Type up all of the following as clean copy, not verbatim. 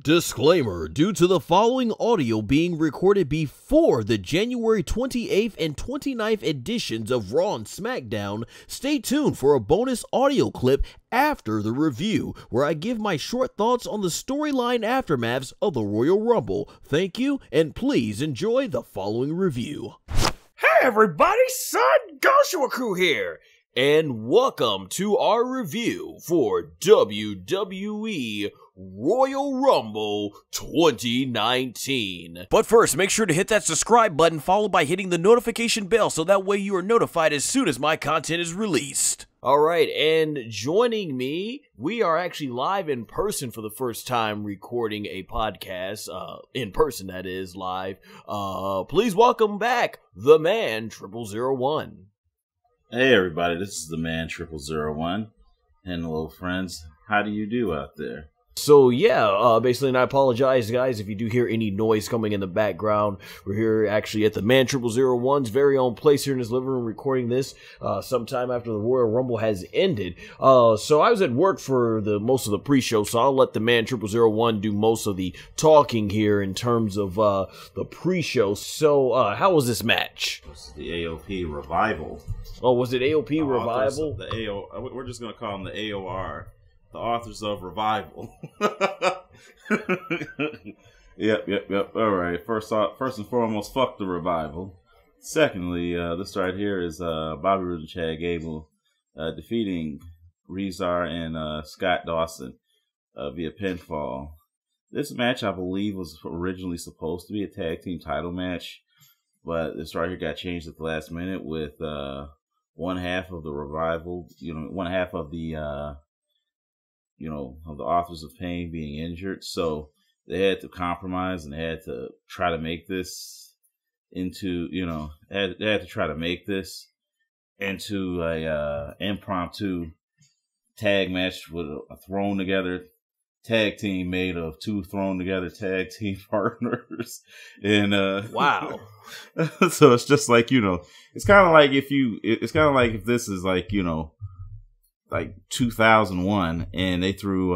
Disclaimer, due to the following audio being recorded before the January 28th and 29th editions of Raw and SmackDown, stay tuned for a bonus audio clip after the review, where I give my short thoughts on the storyline aftermaths of the Royal Rumble. Thank you, and please enjoy the following review. Hey everybody, SONGOSHUAKU'S here, and welcome to our review for WWE Royal Rumble 2019. But first, make sure to hit that subscribe button followed by hitting the notification bell so that way you are notified as soon as my content is released. Alright, and joining me, we are actually live in person for the first time recording a podcast, in person that is, live. Please welcome back the man0001. Hey everybody, this is the man0001, and hello friends, how do you do out there? So yeah, basically, and I apologize guys if you do hear any noise coming in the background. We're here actually at the man0001's very own place here in his living room recording this sometime after the Royal Rumble has ended. So I was at work for most of the pre-show, so I'll let the man0001 do most of the talking here in terms of the pre-show. So how was this match? This is the AOP Revival. Oh, was it AOP Revival? We're just going to call them the AOR. The authors of Revival. Yep. All right. First and foremost, fuck the Revival. Secondly, this right here is Bobby Roode and Chad Gable defeating Rezar and Scott Dawson via pinfall. This match, I believe, was originally supposed to be a tag team title match, but this right here got changed at the last minute with one half of the Revival, one half of the of the Authors of Pain being injured. So they had to compromise and they had to try to make this into, they had to try to make this into a impromptu tag match with a thrown together tag team made of two thrown together tag team partners. And wow. So it's just like, it's kind of like if this is like 2001, and they threw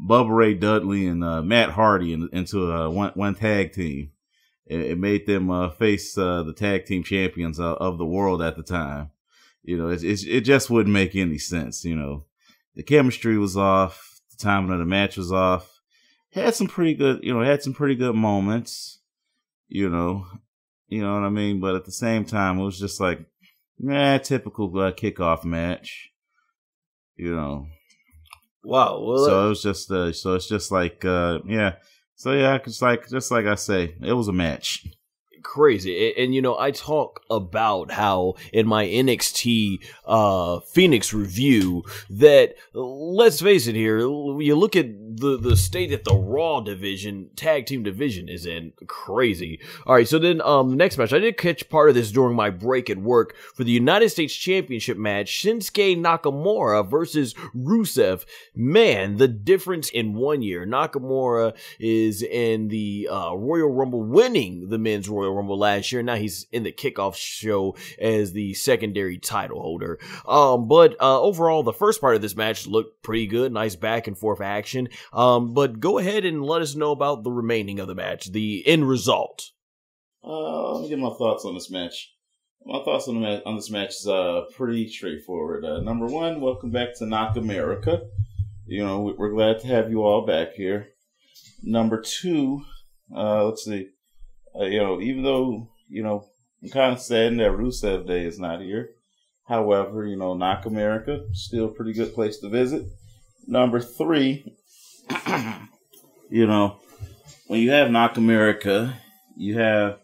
Bubba Ray Dudley and Matt Hardy into one tag team. It made them face the tag team champions of the world at the time. It just wouldn't make any sense. The chemistry was off. The timing of the match was off. Had some pretty good, moments. You know what I mean. But at the same time, it was just like, typical kickoff match. Wow. Well, so it was just, so it's just like, yeah. So yeah, it's like, just like I say, it was a match. Crazy. And I talk about how in my NXT Phoenix review that, let's face it here, you look at the state that the Raw division, tag team division is in. Crazy. Alright, so then the next match, I did catch part of this during my break at work for the United States Championship match, Shinsuke Nakamura versus Rusev. Man, the difference in 1 year. Nakamura is in the Royal Rumble, winning the men's Royal Rumble last year. Now he's in the kickoff show as the secondary title holder. But overall, the first part of this match looked pretty good. Nice back and forth action. But go ahead and let us know about the remaining of the match, the end result. Let me get my thoughts on this match. My thoughts on this match is pretty straightforward. Number one, welcome back to Nakamerica. We're glad to have you all back here. Number two, let's see. Even though, I'm kind of saddened that Rusev Day is not here. However, Nakamerica, still a pretty good place to visit. Number three, when you have Nakamerica, you have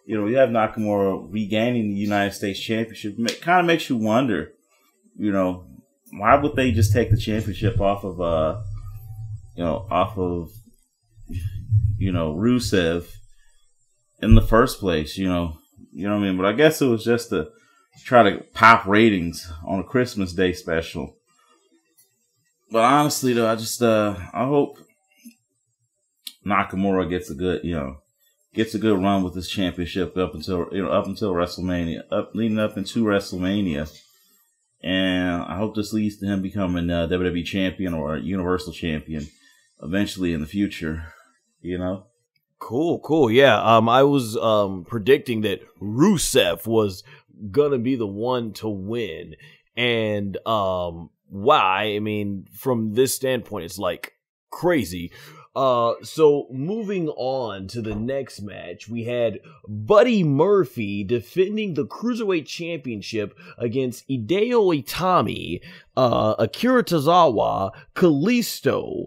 Nakamura regaining the United States Championship. It kind of makes you wonder, why would they just take the championship off of Rusev in the first place, you know what I mean? But I guess it was just to try to pop ratings on a Christmas Day special. But honestly, though, I hope Nakamura gets a good run with this championship up until WrestleMania, leading up into WrestleMania. And I hope this leads to him becoming a WWE champion or a Universal champion eventually in the future, you know? Cool. Yeah. I was predicting that Rusev was gonna be the one to win. And why? I mean, from this standpoint, it's like crazy. So moving on to the next match, we had Buddy Murphy defending the Cruiserweight Championship against Hideo Itami, Akira Tozawa, Kalisto,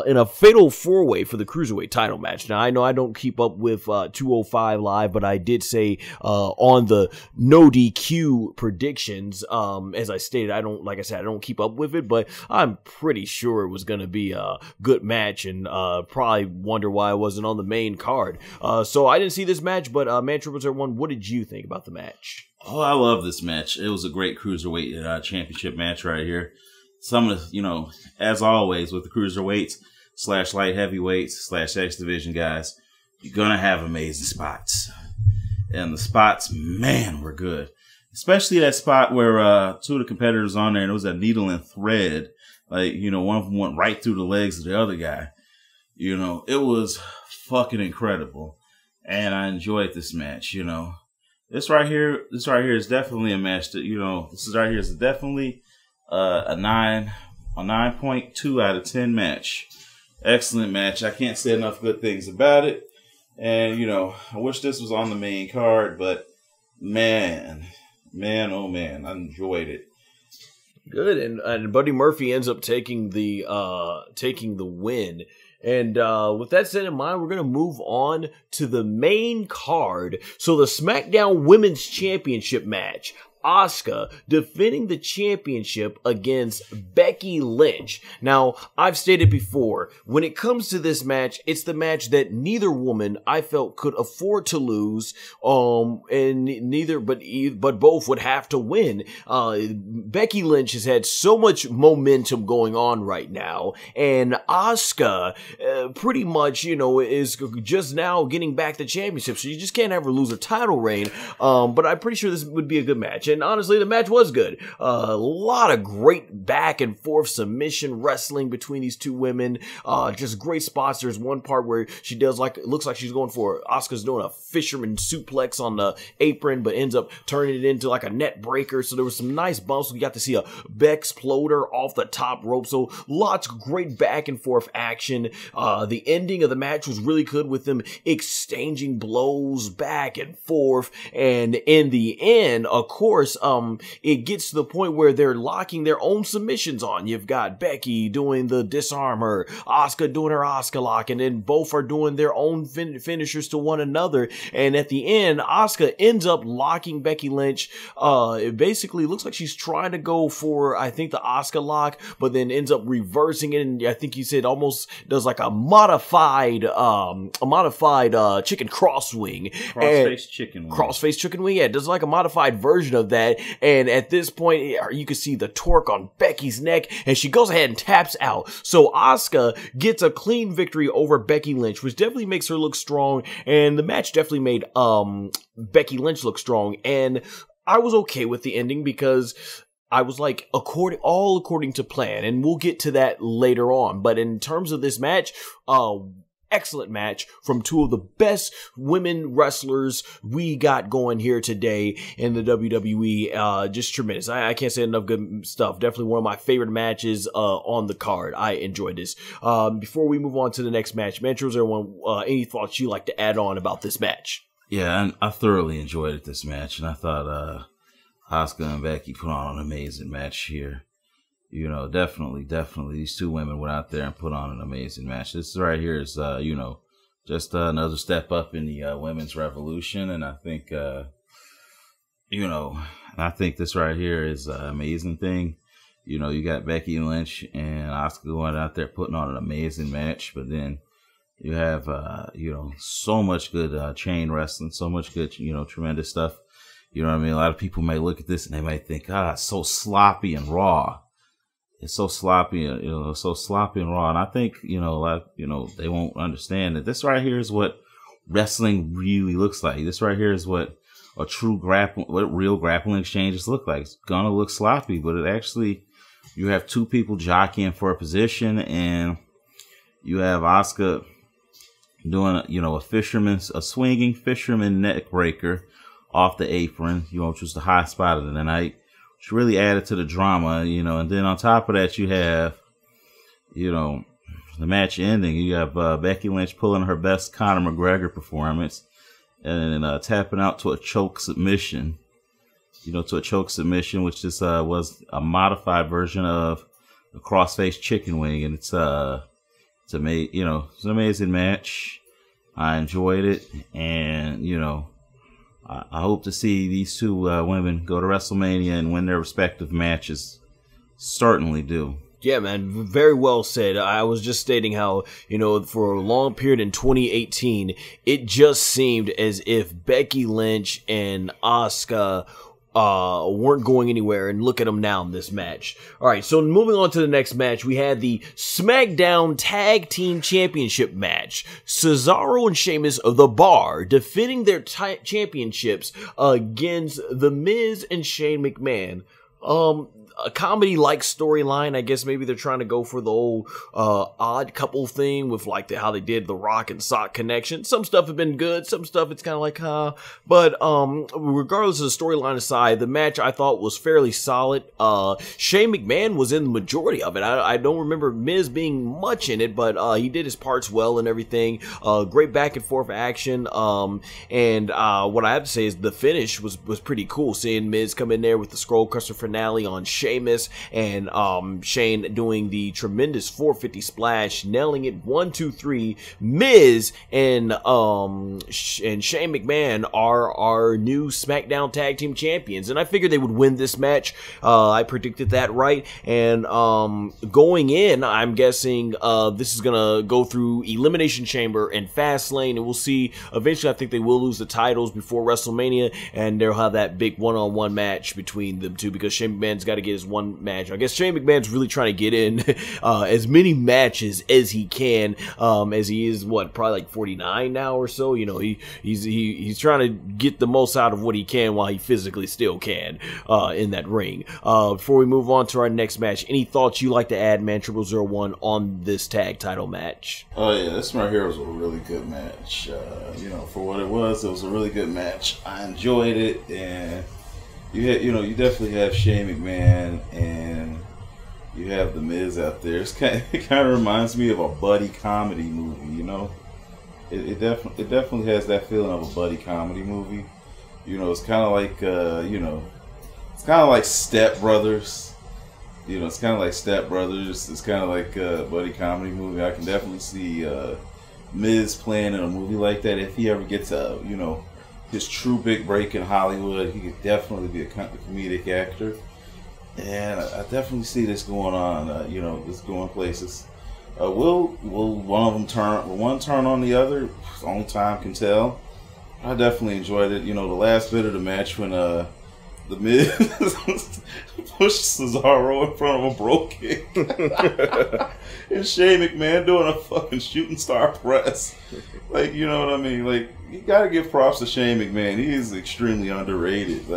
in a fatal four-way for the Cruiserweight title match. Now, I know I don't keep up with 205 Live, but I did say on the no DQ predictions, as I stated, I don't keep up with it, but I'm pretty sure it was going to be a good match, and probably wonder why I wasn't on the main card. So I didn't see this match, but Man0001, what did you think about the match? Oh, I love this match. It was a great Cruiserweight championship match right here. Some of the, as always with the Cruiserweights / light heavyweights / X Division guys, you're going to have amazing spots. And the spots, man, were good. Especially that spot where two of the competitors on there, and it was a needle and thread. Like, one of them went right through the legs of the other guy. It was fucking incredible. And I enjoyed this match, This right here is definitely a match that, this is right here is definitely a 9.2 out of 10 match. Excellent match. I can't say enough good things about it. And, I wish this was on the main card, but man, oh man, I enjoyed it. Good, and Buddy Murphy ends up taking the win. And with that said in mind, we're going to move on to the main card. So the SmackDown Women's Championship match. Asuka defending the championship against Becky Lynch. Now, I've stated before, when it comes to this match, it's the match that neither woman I felt could afford to lose, but both would have to win. Becky Lynch has had so much momentum going on right now, and Asuka pretty much, is just now getting back the championship, so you just can't have her lose a title reign. But I'm pretty sure this would be a good match. And honestly, the match was good. A lot of great back and forth submission wrestling between these two women. Just great spots. There's one part where she does it looks like she's going for, Asuka's doing a fisherman suplex on the apron, but ends up turning it into like a net breaker. So there was some nice bumps. We got to see a Bexploder off the top rope. So lots of great back and forth action. The ending of the match was really good with them exchanging blows back and forth. And in the end, of course, it gets to the point where they're locking their own submissions on. You've got Becky doing the disarm her, Asuka doing her Asuka lock, and then both are doing their own finishers to one another. And at the end, Asuka ends up locking Becky Lynch. It basically looks like she's trying to go for, I think, the Asuka lock, but then ends up reversing it. And I think you said almost does like a modified chicken crosswing. Crossface chicken wing. Crossface chicken wing. Yeah, it does like a modified version of that. And at this point, you can see the torque on Becky's neck, and she goes ahead and taps out. So Asuka gets a clean victory over Becky Lynch, which definitely makes her look strong, and the match definitely made Becky Lynch look strong. And I was okay with the ending because I was like, according to plan, and we'll get to that later on. But in terms of this match, excellent match from two of the best women wrestlers we got going here today in the WWE. Just tremendous. I can't say enough good stuff. Definitely one of my favorite matches on the card. I enjoyed this. Before we move on to the next match, Man0001, any thoughts you'd like to add on about this match? Yeah, I thoroughly enjoyed it, this match, and I thought Asuka and Becky put on an amazing match here. Definitely, these two women went out there and put on an amazing match. This right here is, just another step up in the women's revolution, and I think, I think this right here is an amazing thing. You got Becky Lynch and Asuka going out there putting on an amazing match, but then you have, so much good chain wrestling, so much good, tremendous stuff. You know what I mean? A lot of people may look at this and they might think, it's so sloppy and raw. It's so sloppy, so sloppy and raw. And I think, they won't understand that this right here is what wrestling really looks like. This right here is what real grappling exchanges look like. It's gonna look sloppy, but it actually, you have two people jockeying for a position, and You have Asuka doing, a swinging fisherman neck breaker off the apron, which was the high spot of the night, which really added to the drama, and then on top of that, you have, the match ending. You have Becky Lynch pulling her best Conor McGregor performance and tapping out to a choke submission, which just was a modified version of the crossface chicken wing, and it's an amazing match. I enjoyed it, and I hope to see these two women go to WrestleMania and win their respective matches. Certainly do. Yeah, man, very well said. I was just stating how, for a long period in 2018, it just seemed as if Becky Lynch and Asuka weren't going anywhere, and look at them now in this match. All right, so moving on to the next match, we had the SmackDown Tag Team Championship match. Cesaro and Sheamus of The Bar defending their championships against The Miz and Shane McMahon. A comedy-like storyline. I guess maybe they're trying to go for the old odd couple thing with like how they did the Rock and Sock connection. Some stuff have been good, some stuff it's kind of like, But regardless of the storyline aside, the match I thought was fairly solid. Shane McMahon was in the majority of it. I don't remember Miz being much in it, but he did his parts well and everything. Great back and forth action. And what I have to say is the finish was pretty cool. Seeing Miz come in there with the Scroll Crusher finale on Sheamus, and Shane doing the tremendous 450 splash, nailing it 1, 2, 3. Miz and Shane McMahon are our new SmackDown Tag Team Champions, and I figured they would win this match. I predicted that right, and going in, I'm guessing this is gonna go through Elimination Chamber and Fastlane, and we'll see. Eventually, I think they will lose the titles before WrestleMania, and they'll have that big one-on-one match between them two, because Shane McMahon's got to get his one match. I guess Shane McMahon's really trying to get in as many matches as he can, as he is probably like 49 now or so. He's trying to get the most out of what he can while he physically still can in that ring. Before we move on to our next match, any thoughts you like to add, man? 0001 on this tag title match. Oh yeah, this right here was a really good match. For what it was a really good match. I enjoyed it, and you definitely have Shane McMahon and you have The Miz out there. It kind of reminds me of a buddy comedy movie, It definitely has that feeling of a buddy comedy movie. It's kind of like it's kind of like Step Brothers. It's kind of like Step Brothers. It's kind of like a buddy comedy movie. I can definitely see Miz playing in a movie like that if he ever gets his true big break in Hollywood. He could definitely be a comedic actor, and I definitely see this going on. This going places. Will one of them turn? Will one turn on the other? Only time can tell. I definitely enjoyed it. The last bit of the match when The Miz pushed Cesaro in front of a Bro kick, and Shane McMahon doing a fucking shooting star press. You know what I mean? You gotta give props to Shane McMahon. He is extremely underrated.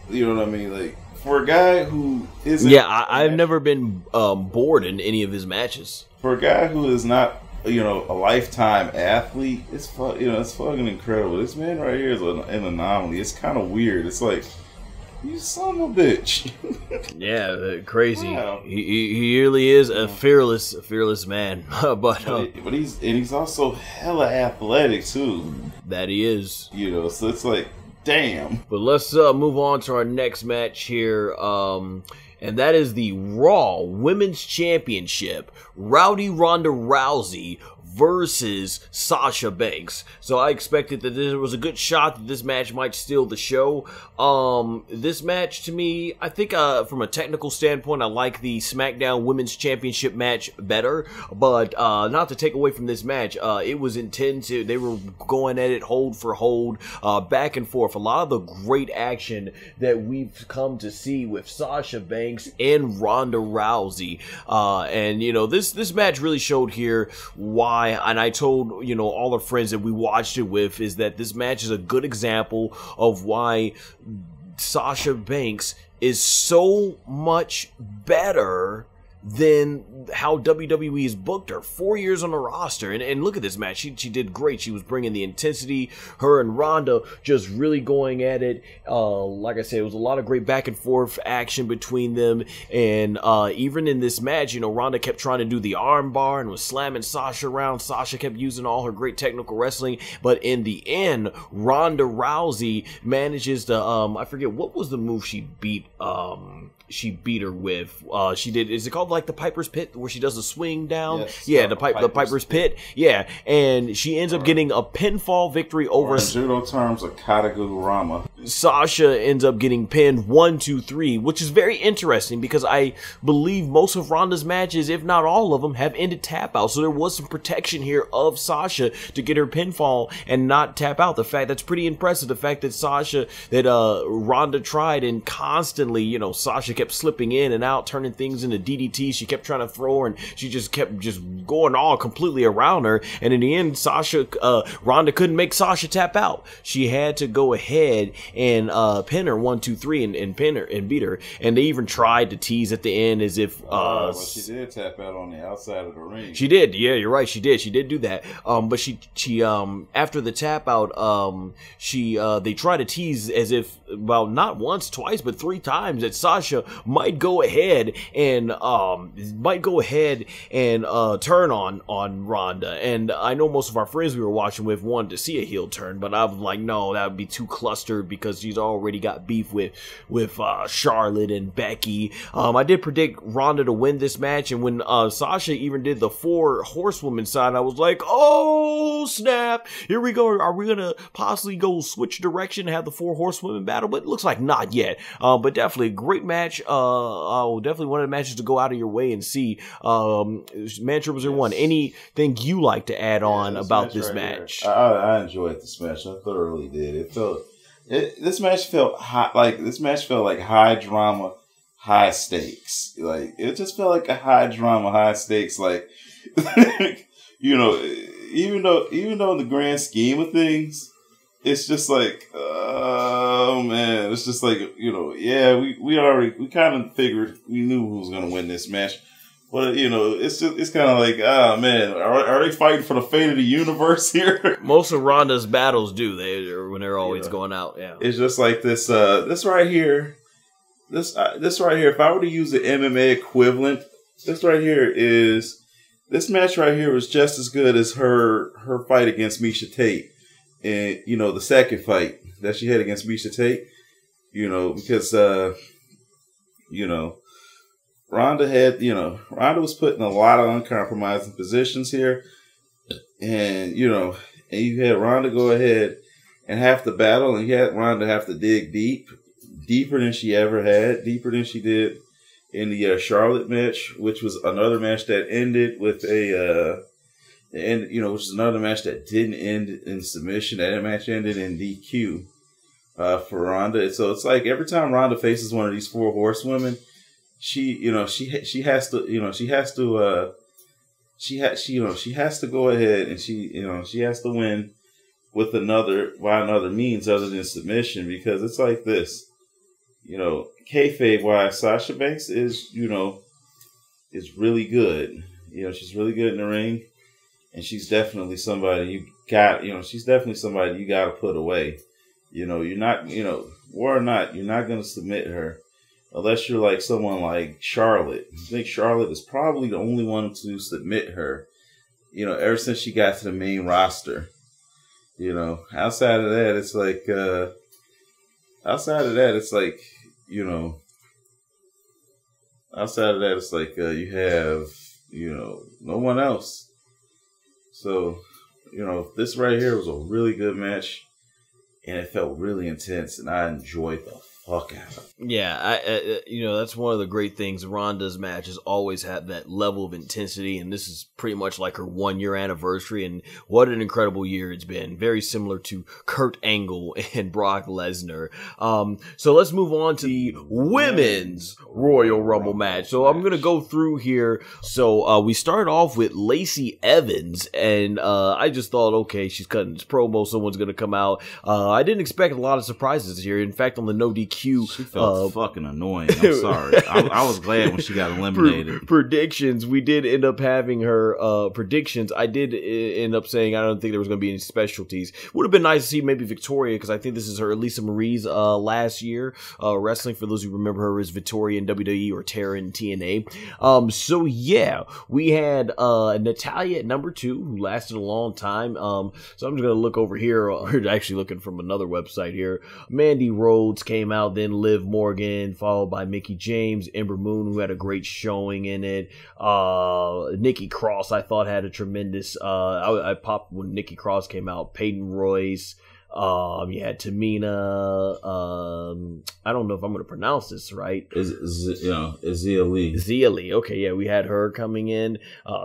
You know what I mean? For a guy who isn't... Yeah, I've never been bored in any of his matches. For a guy who is not, a lifetime athlete, it's fucking incredible. This man right here is an anomaly. It's kind of weird. It's like, you son of a bitch. Yeah, crazy. Wow. He really is a fearless man. but he's also hella athletic too. That he is. So it's like, damn. But let's move on to our next match here. And that is the Raw Women's Championship. Rowdy Ronda Rousey versus Sasha Banks. So I expected that there was a good shot that this match might steal the show. This match, to me, I think from a technical standpoint, I like the SmackDown Women's Championship match better. But not to take away from this match, it was intense. They were going at it hold for hold, back and forth. A lot of the great action that we've come to see with Sasha Banks and Ronda Rousey. And this match really showed here why, and I told all our friends that we watched it with, is that this match is a good example of why Sasha Banks is so much better than how WWE has booked her. 4 years on the roster, and look at this match. She did great. She was bringing the intensity. Her and Ronda just really going at it. Like I said, it was a lot of great back and forth action between them, and even in this match, you know, Ronda kept trying to do the arm bar and was slamming Sasha around. Sasha kept using all her great technical wrestling, but in the end, Ronda Rousey manages to I forget what was the move she beat her with. She did, is it called like the Piper's Pit, where she does a swing down? Yes, yeah, the Piper's Pit. Yeah, and she ends up getting a pinfall victory over. In judo terms, a Katagurama. Sasha ends up getting pinned 1, 2, 3, which is very interesting because I believe most of Ronda's matches, if not all of them, have ended tap out. So there was some protection here of Sasha to get her pinfall and not tap out. The fact that's pretty impressive. The fact that Ronda tried and constantly, you know, Sasha kept slipping in and out, turning things into DDT. She kept trying to throw her, and she just kept going all completely around her. And in the end, Ronda couldn't make Sasha tap out. She had to go ahead and pin her 1, 2, 3 and pin her and beat her. And they even tried to tease at the end as if well, she did tap out on the outside of the ring. She did. Yeah, you're right. She did do that. But she after the tap out, they tried to tease as if, well, not once, twice, but 3 times that Sasha might go ahead and turn on Ronda. And I know most of our friends we were watching with wanted to see a heel turn, but I was like, no, that would be too clustered because she's already got beef with Charlotte and Becky. I did predict Ronda to win this match, and when Sasha even did the 4 horsewomen side, I was like, oh snap, here we go. Are we gonna possibly go switch direction and have the 4 horsewomen battle? But it looks like not yet. But definitely a great match. Definitely one of the matches to go out of your way and see. Man 0001, anything you like to add on about this match? I enjoyed this match. I thoroughly did. This match felt like high drama, high stakes. Like, it just felt like a high drama, high stakes. Like, you know, even though in the grand scheme of things, it's just like, oh man, it's just like, you know, yeah, we kind of figured, we knew who was going to win this match. But, you know, it's kind of like, oh man, are they fighting for the fate of the universe here? Most of Ronda's battles when they're always going out. Yeah, it's just like this right here. This right here. If I were to use the MMA equivalent, this match right here was just as good as her fight against Misha Tate, and you know, the second fight that she had against Misha Tate. You know, because you know, Ronda was put in a lot of uncompromising positions here. And, you know, and you had Ronda go ahead and have to battle, and you had Ronda have to dig deeper than she ever had, deeper than she did in the Charlotte match, which was another match that ended with which is another match that didn't end in submission. That match ended in DQ for Ronda. So it's like every time Ronda faces one of these 4 horsewomen, she has to go ahead and she has to win with another means other than submission, because it's like this, you know, kayfabe wise, Sasha Banks is really good. You know, she's really good in the ring, and she's definitely somebody you got to put away. You know, you're not, you know, war or not, you're not going to submit her. Unless you're like someone like Charlotte. I think Charlotte is probably the only one to submit her, you know, ever since she got to the main roster. You know, outside of that, it's like, you have, you know, no one else. So, you know, this right here was a really good match, and it felt really intense, and I enjoyed the fuck out of it. Yeah, you know, that's one of the great things. Ronda's matches always have that level of intensity, and this is pretty much like her 1-year anniversary, and what an incredible year it's been. Very similar to Kurt Angle and Brock Lesnar. So let's move on to the Women's Royal Rumble match. So I'm going to go through here. So we start off with Lacey Evans, and I just thought, okay, she's cutting this promo, someone's going to come out. I didn't expect a lot of surprises here. In fact, on the no DQ cue. She felt fucking annoying. I'm sorry. I was glad when she got eliminated. Predictions. We did end up having her predictions. I did end up saying I don't think there was going to be any specialties. Would have been nice to see maybe Victoria, because I think this is her Lisa Marie's last year wrestling. For those who remember her as Victoria in WWE or Tara in TNA. So yeah, we had Natalya at number 2, who lasted a long time. So I'm just going to look over here. We're actually looking from another website here. Mandy Rhodes came out, then Liv Morgan, followed by Mickie James, Ember Moon, who had a great showing in it. Nikki Cross, I thought, had a tremendous. I popped when Nikki Cross came out. Peyton Royce. You had Tamina. I don't know if I'm going to pronounce this right. Zia Lee. Zia Lee. Okay, yeah, we had her coming in.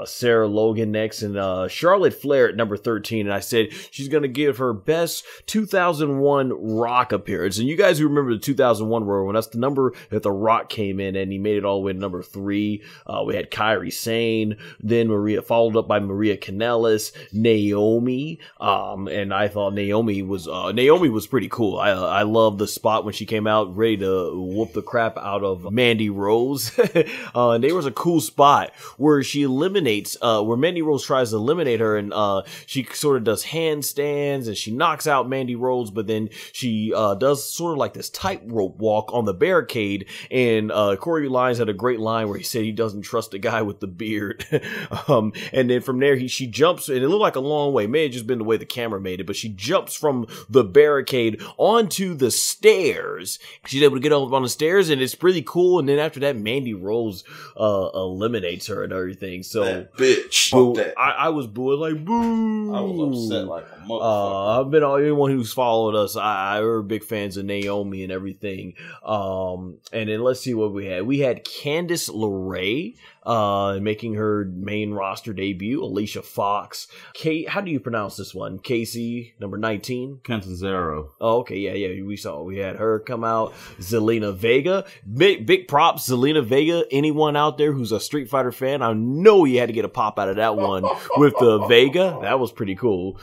Sarah Logan next, and Charlotte Flair at number 13. And I said she's going to give her best 2001 Rock appearance. And you guys who remember the 2001 Royal Rumble, that's the number that The Rock came in, and he made it all the way to number 3. We had Kairi Sane, then followed up by Maria Kanellis, Naomi, and I thought Naomi was pretty cool. I love the spot when she came out ready to whoop the crap out of Mandy Rose. And there was a cool spot where she eliminates, where Mandy Rose tries to eliminate her, and she sort of does handstands and she knocks out Mandy Rose, but then she does sort of like this tightrope walk on the barricade. And Corey Lyons had a great line where he said he doesn't trust the guy with the beard. And then from there she jumps, and it looked like a long way. It may have just been the way the camera made it, but she jumps from the barricade onto the stairs. She's able to get up on the stairs, and it's pretty cool. And then after that, Mandy Rose eliminates her and everything. So that bitch. Boo, I was booing like boo. I was upset like a motherfucker. I've been anyone who's followed us. We're big fans of Naomi and everything. And then let's see what we had. We had Candice LeRae making her main roster debut. Alicia Fox. How do you pronounce this one? Casey, number 19? Cantanzaro. Oh, okay. Yeah. We had her come out. Zelina Vega. Big props, Zelina Vega. Anyone out there who's a Street Fighter fan, I know you had to get a pop out of that one with the Vega. That was pretty cool.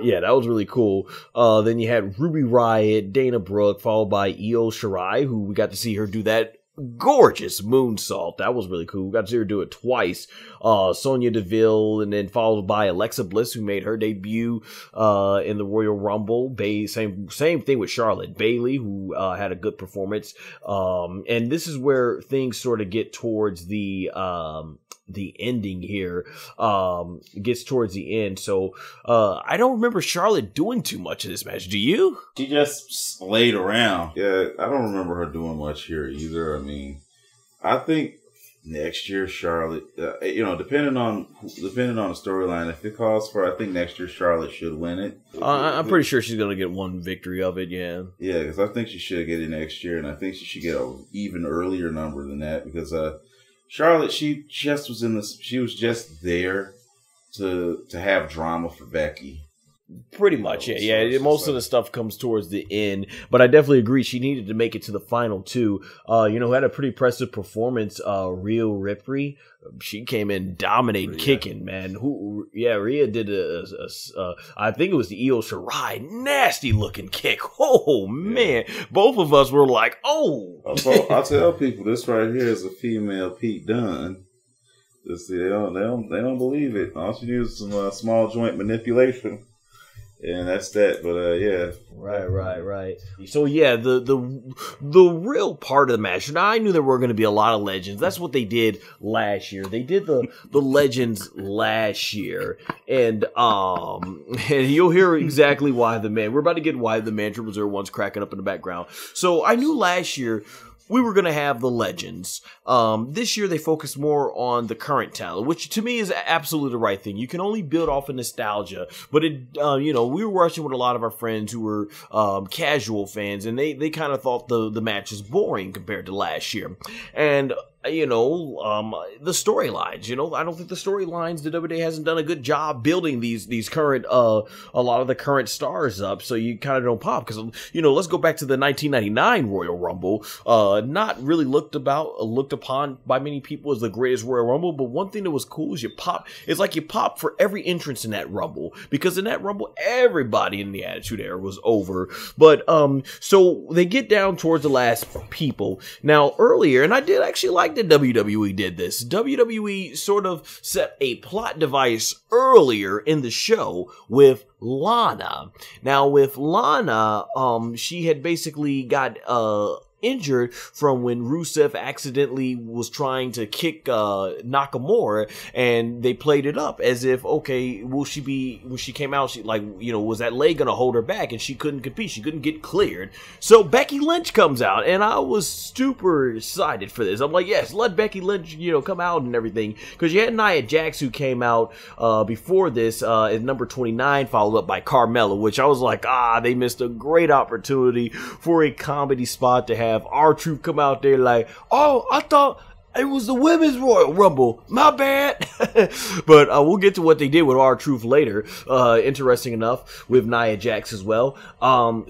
Yeah, that was really cool. Then you had Ruby Riott, Dana Brooke, followed by Io Shirai, who we got to see her do that gorgeous moonsault. That was really cool. We got to see her do it twice. Sonya Deville, and then followed by Alexa Bliss, who made her debut in the Royal Rumble. Same thing with Charlotte Bayley, who had a good performance. And this is where things sort of get towards the ending here. Gets towards the end. So I don't remember Charlotte doing too much in this match. Do you? She just laid around. Yeah, I don't remember her doing much here either. I mean, I think next year Charlotte, depending on the storyline, if it calls for, I think next year Charlotte should win it. I'm pretty sure she's gonna get one victory of it. Yeah, because I think she should get it next year, and I think she should get an even earlier number than that, because Charlotte, she was just there to have drama for Becky. Pretty much, yeah. Most of the stuff comes towards the end, but I definitely agree. She needed to make it to the final two. Had a pretty impressive performance. Rhea Ripley, she came in dominating, kicking, man. Rhea did I think it was the Io Shirai, nasty looking kick. Oh man, both of us were like, oh. I tell people this right here is a female Pete Dunne. See, they don't believe it. All she do is some small joint manipulation. And that's that, but yeah. Right. So yeah, the real part of the match. Now I knew there were going to be a lot of legends. That's what they did last year. They did the legends last year, and you'll hear exactly why we're about to get why the Mantra Reserve one's cracking up in the background. So I knew last year we were going to have the legends. This year they focused more on the current talent, which to me is absolutely the right thing. You can only build off of nostalgia, but we were watching with a lot of our friends who were casual fans, and they kind of thought the match was boring compared to last year. And the storylines. I don't think the storylines, the WWE hasn't done a good job building these current, a lot of the current stars up, so you kind of don't pop. Because, let's go back to the 1999 Royal Rumble. Not really looked upon by many people as the greatest Royal Rumble, but one thing that was cool is it's like you pop for every entrance in that Rumble, because in that Rumble, everybody in the Attitude Era was over. But, so they get down towards the last people. Now, earlier, and I did actually like that WWE did this. WWE sort of set a plot device earlier in the show with Lana. Now, with Lana, she had basically got injured from when Rusev accidentally was trying to kick Nakamura, and they played it up as if, okay, when she came out, she was that leg gonna hold her back, and she couldn't compete, she couldn't get cleared. So Becky Lynch comes out, and I was super excited for this. I'm like, yes, let Becky Lynch, come out and everything, because you had Nia Jax, who came out before this at number 29, followed up by Carmella, which I was like, they missed a great opportunity for a comedy spot to have R-Truth come out there like, oh, I thought it was the Women's Royal Rumble. My bad. But we'll get to what they did with R-Truth later. Interesting enough, with Nia Jax as well.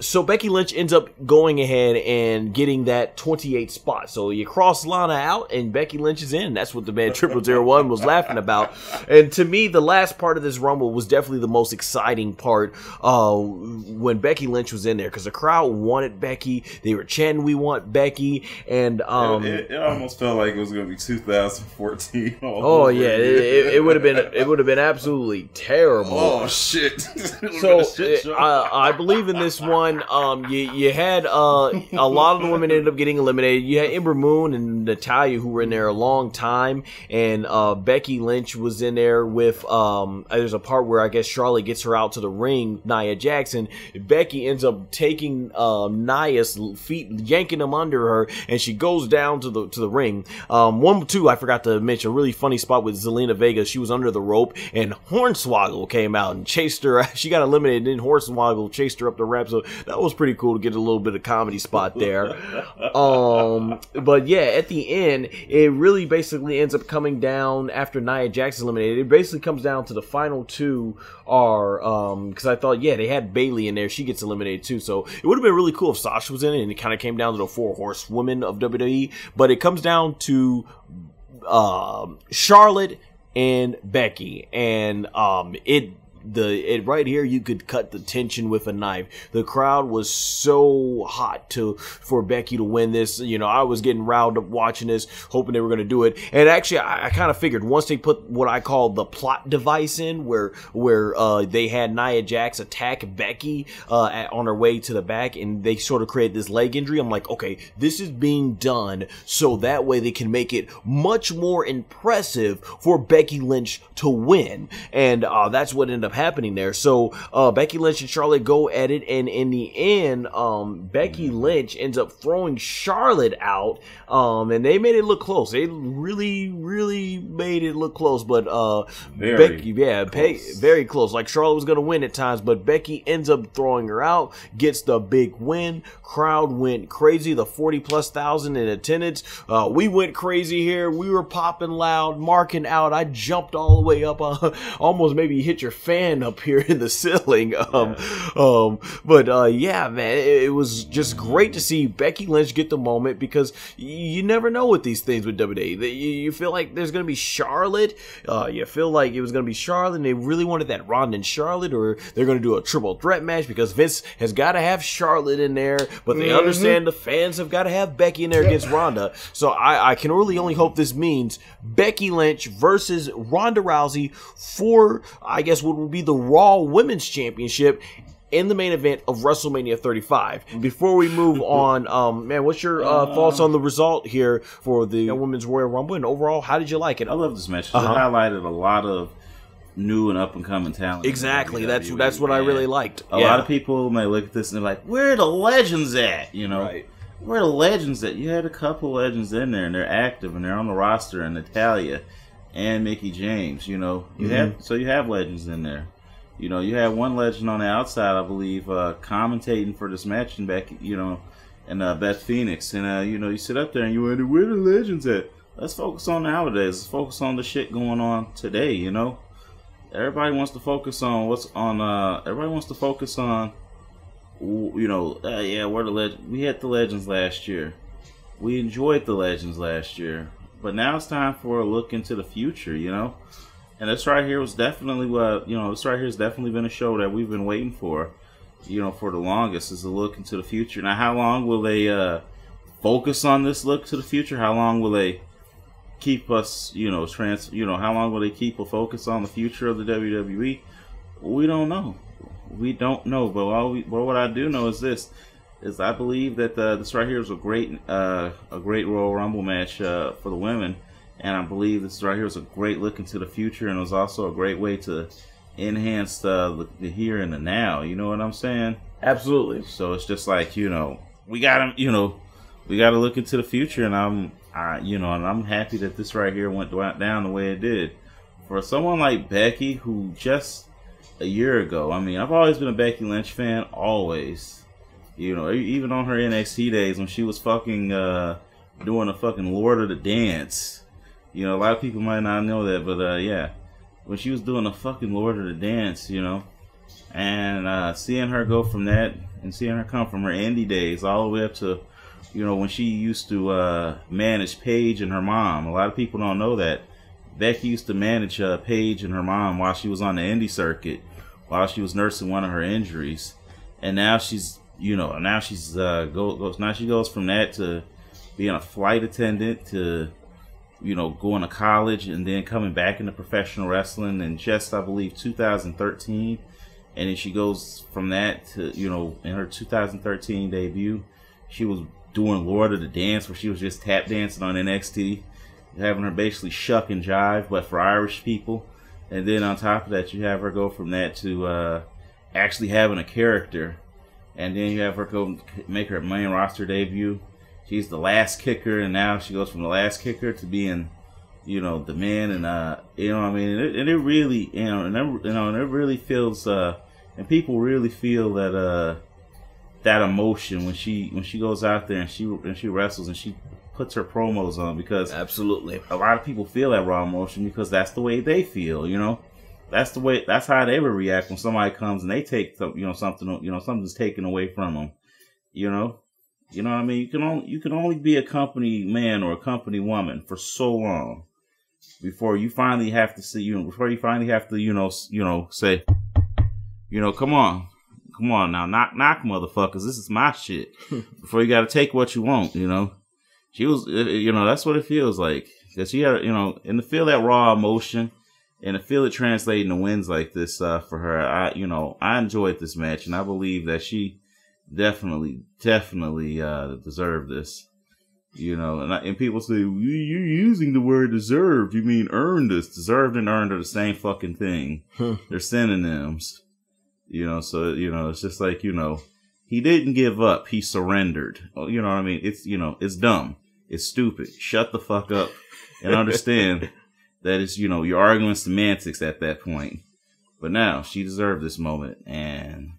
So Becky Lynch ends up going ahead and getting that 28 spot. So you cross Lana out, and Becky Lynch is in. That's what the man 0001 was laughing about. And to me, the last part of this Rumble was definitely the most exciting part when Becky Lynch was in there, because the crowd wanted Becky. They were chanting, "We want Becky." And it almost felt like it was going to be 2014. Oh yeah, it would have been absolutely terrible. Oh shit! So I believe in this one. You had a lot of the women ended up getting eliminated. You had Ember Moon and Natalya, who were in there a long time, and Becky Lynch was in there with. There's a part where I guess Charlotte gets her out to the ring, Nia Jackson. Becky ends up taking Nia's feet, yanking them under her, and she goes down to the ring. I forgot to mention a really funny spot with Zelina Vega. She was under the rope, and Hornswoggle came out and chased her. She got eliminated, and then Hornswoggle chased her up the ramp. So that was pretty cool to get a little bit of comedy spot there. But yeah, at the end, it really basically ends up coming down after Nia Jax is eliminated. It basically comes down to the final two are, because I thought, yeah, they had Bayley in there. She gets eliminated too. So it would have been really cool if Sasha was in it, and it kind of came down to the 4 horsewomen of WWE. But it comes down to Charlotte and Becky, and it right here, you could cut the tension with a knife. The crowd was so hot for Becky to win this. I was getting riled up watching this, hoping they were going to do it. And actually, I kind of figured once they put what I call the plot device in, where they had Nia Jax attack Becky on her way to the back, and they sort of created this leg injury. I'm like, okay, this is being done so that way they can make it much more impressive for Becky Lynch to win. And that's what ended up happening there. So Becky Lynch and Charlotte go at it, and in the end, Becky Lynch ends up throwing Charlotte out, and they made it look close. They really made it look close, but very close. Like Charlotte was going to win at times, but Becky ends up throwing her out, gets the big win. Crowd went crazy. The 40,000+ in attendance. We went crazy here. We were popping loud, marking out. I jumped all the way up, almost maybe hit your fan up here in the ceiling. But yeah, man, it was just great to see Becky Lynch get the moment, because you never know with these things with WWE. You feel like there's going to be Charlotte. You feel like it was going to be Charlotte, and they really wanted that Ronda and Charlotte, or they're going to do a triple threat match because Vince has got to have Charlotte in there, but they understand the fans have got to have Becky in there against Ronda. So I can really only hope this means Becky Lynch versus Ronda Rousey for, I guess, what will be the Raw Women's Championship in the main event of WrestleMania 35. Before we move on, man, what's your thoughts on the result here for the Women's Royal Rumble, and overall, how did you like it? I love this match. It highlighted a lot of new and up and coming talent. Exactly. That's what I really liked. A lot of people may look at this and they're like, "Where are the legends at?" Right. Where are the legends at? You had a couple legends in there, and they're active, and they're on the roster, and Natalya and Mickie James. You have legends in there. You had one legend on the outside, I believe, commentating for this match, and Becky, and Beth Phoenix, and you sit up there and you wonder, where the legends at? let's focus on nowadays. Let's focus on the shit going on today. You know, everybody wants to focus on what's on. Everybody wants to focus on. You know, yeah, we're the legend. We had the legends last year. We enjoyed the legends last year, but now it's time for a look into the future. You know, and this right here was definitely what this right here has definitely been a show that we've been waiting for. You know, for the longest, is a look into the future. Now, how long will they focus on this look to the future? How long will they keep us, how long will they keep a focus on the future of the WWE? We don't know. We don't know. But what I do know is this: is I believe that this right here is a great Royal Rumble match for the women, and I believe this right here is a great look into the future, and it was also a great way to enhance the here and the now. You know what I'm saying? Absolutely. So it's just like we got to look into the future, and I'm happy that this right here went down the way it did. For someone like Becky, who just a year ago, I mean, I've always been a Becky Lynch fan, always. Even on her NXT days when she was fucking doing a fucking Lord of the Dance. A lot of people might not know that, but yeah, when she was doing a fucking Lord of the Dance, and seeing her go from that and seeing her come from her indie days all the way up to when she used to manage Paige and her mom. A lot of people don't know that. Becky used to manage Paige and her mom while she was on the indie circuit, while she was nursing one of her injuries. And now she goes from that to being a flight attendant to, going to college and then coming back into professional wrestling in just, I believe, 2013. And then she goes from that to, in her 2013 debut, she was doing Lord of the Dance, where she was just tap dancing on NXT, having her basically shuck and jive, but for Irish people. And then on top of that, you have her go from that to actually having a character. And then you have her go make her main roster debut. She's the last kicker, and now she goes from the last kicker to being, the man. And and it really, and it really feels, and people really feel that that emotion when she goes out there and she wrestles and she puts her promos on, because absolutely a lot of people feel that raw emotion because that's the way they feel. That's how they would react when somebody comes and they take something's taken away from them. You know what I mean? You can only be a company man or a company woman for so long before you finally have to say, say, come on now, knock motherfuckers, this is my shit. Before you got to take what you want. She was, that's what it feels like. That she had, and to feel that raw emotion and to feel it translating to wins like this for her, I enjoyed this match, and I believe that she definitely deserved this. And people say, you're using the word deserved. You mean earned this? Deserved and earned are the same fucking thing. They're synonyms. So, it's just like, he didn't give up. He surrendered. You know what I mean? It's dumb. It's stupid. Shut the fuck up and understand that it's, you're arguing semantics at that point. But now she deserved this moment. And,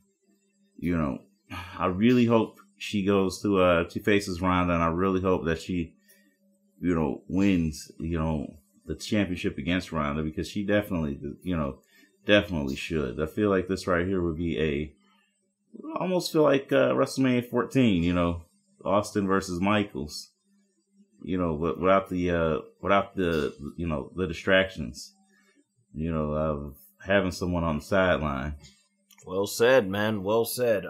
I really hope she goes to she faces Ronda, and I really hope that she, wins, the championship against Ronda, because she definitely should. I feel like this right here would be almost feel like WrestleMania 14, Austin versus Michaels, but without the distractions, of having someone on the sideline. Well said, man. Well said.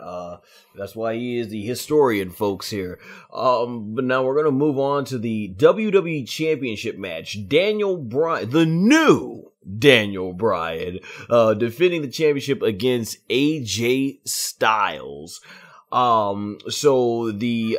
That's why he is the historian, folks, here. But now we're going to move on to the WWE Championship match. Daniel Bryan, the new Daniel Bryan, defending the championship against AJ Styles. So the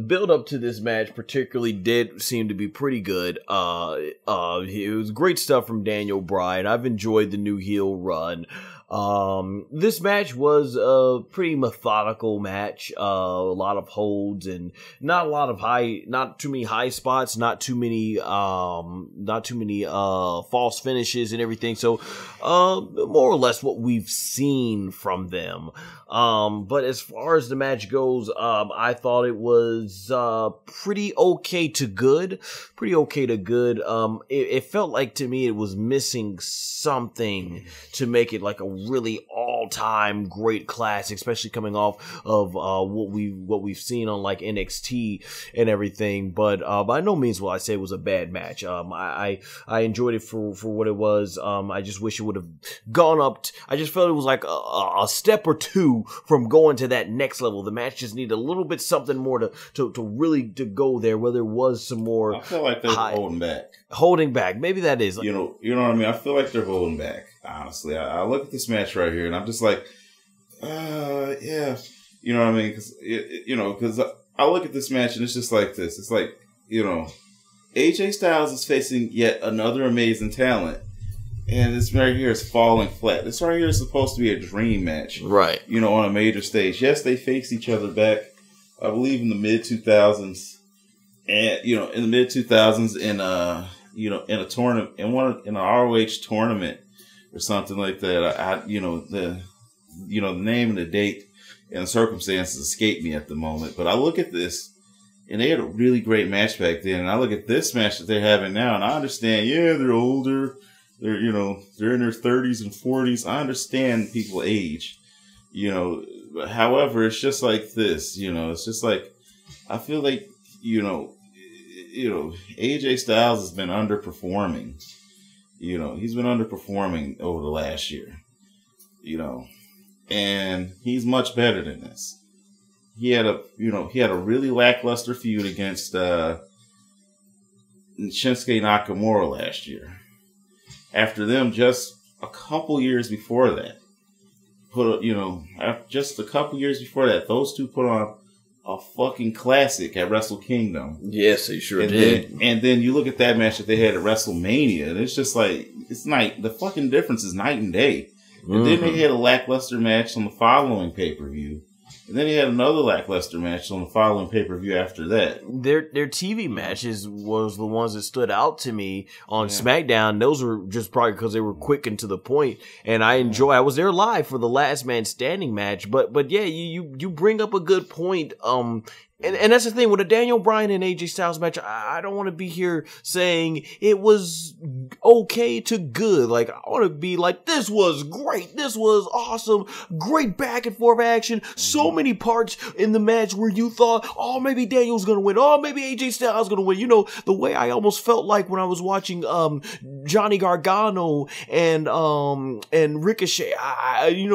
build up to this match particularly did seem to be pretty good. It was great stuff from Daniel Bryan. I've enjoyed the new heel run. This match was a pretty methodical match. A lot of holds and not too many high spots, not too many false finishes and everything. So, more or less what we've seen from them. But as far as the match goes, I thought it was, pretty okay to good. It felt like to me it was missing something to make it like a really all-time great classic, especially coming off of what we've seen on like NXT and everything. But by no means will I say it was a bad match. I enjoyed it for what it was. I just wish it would have gone up. I just felt it was like a step or two from going to that next level. The match just needed a little bit something more to really go there. Where there was some more. I feel like they're holding back. Maybe that is. You know what I mean. I feel like they're holding back. Honestly, I look at this match right here, and I'm just like, yeah, you know what I mean? Because I look at this match, and it's just like this. It's like, AJ Styles is facing yet another amazing talent, and this right here is falling flat. This right here is supposed to be a dream match, right? On a major stage. Yes, they faced each other back, I believe, in the mid 2000s, and in the mid 2000s, in in a tournament, in an ROH tournament or something like that. The name and the date and the circumstances escape me at the moment. But I look at this, and they had a really great match back then. And I look at this match that they're having now, and I understand, they're older. They're, they're in their 30s and 40s. I understand people age, however, it's just like this, it's just like, I feel like, AJ Styles has been underperforming. He's been underperforming over the last year, and he's much better than this. He had a really lackluster feud against Shinsuke Nakamura last year. After them, just a couple years before that, just a couple years before that, those two put on a fucking classic at Wrestle Kingdom. Yes, they sure did. And then you look at that match that they had at WrestleMania, and it's just like, the fucking difference is night and day. And then they had a lackluster match on the following pay-per-view. And then he had another lackluster match on the following pay-per-view after that. Their TV matches was the ones that stood out to me on SmackDown. Those were just probably because they were quick and to the point. And I was there live for the Last Man Standing match. But yeah, you bring up a good point. And that's the thing with a Daniel Bryan and AJ Styles match. I don't want to be here saying it was okay to good. Like, I want to be like, this was great. This was awesome. Great back and forth action. So many parts in the match where you thought, oh, maybe Daniel's going to win. Oh, maybe AJ Styles going to win. The way I almost felt like when I was watching, Johnny Gargano and Ricochet.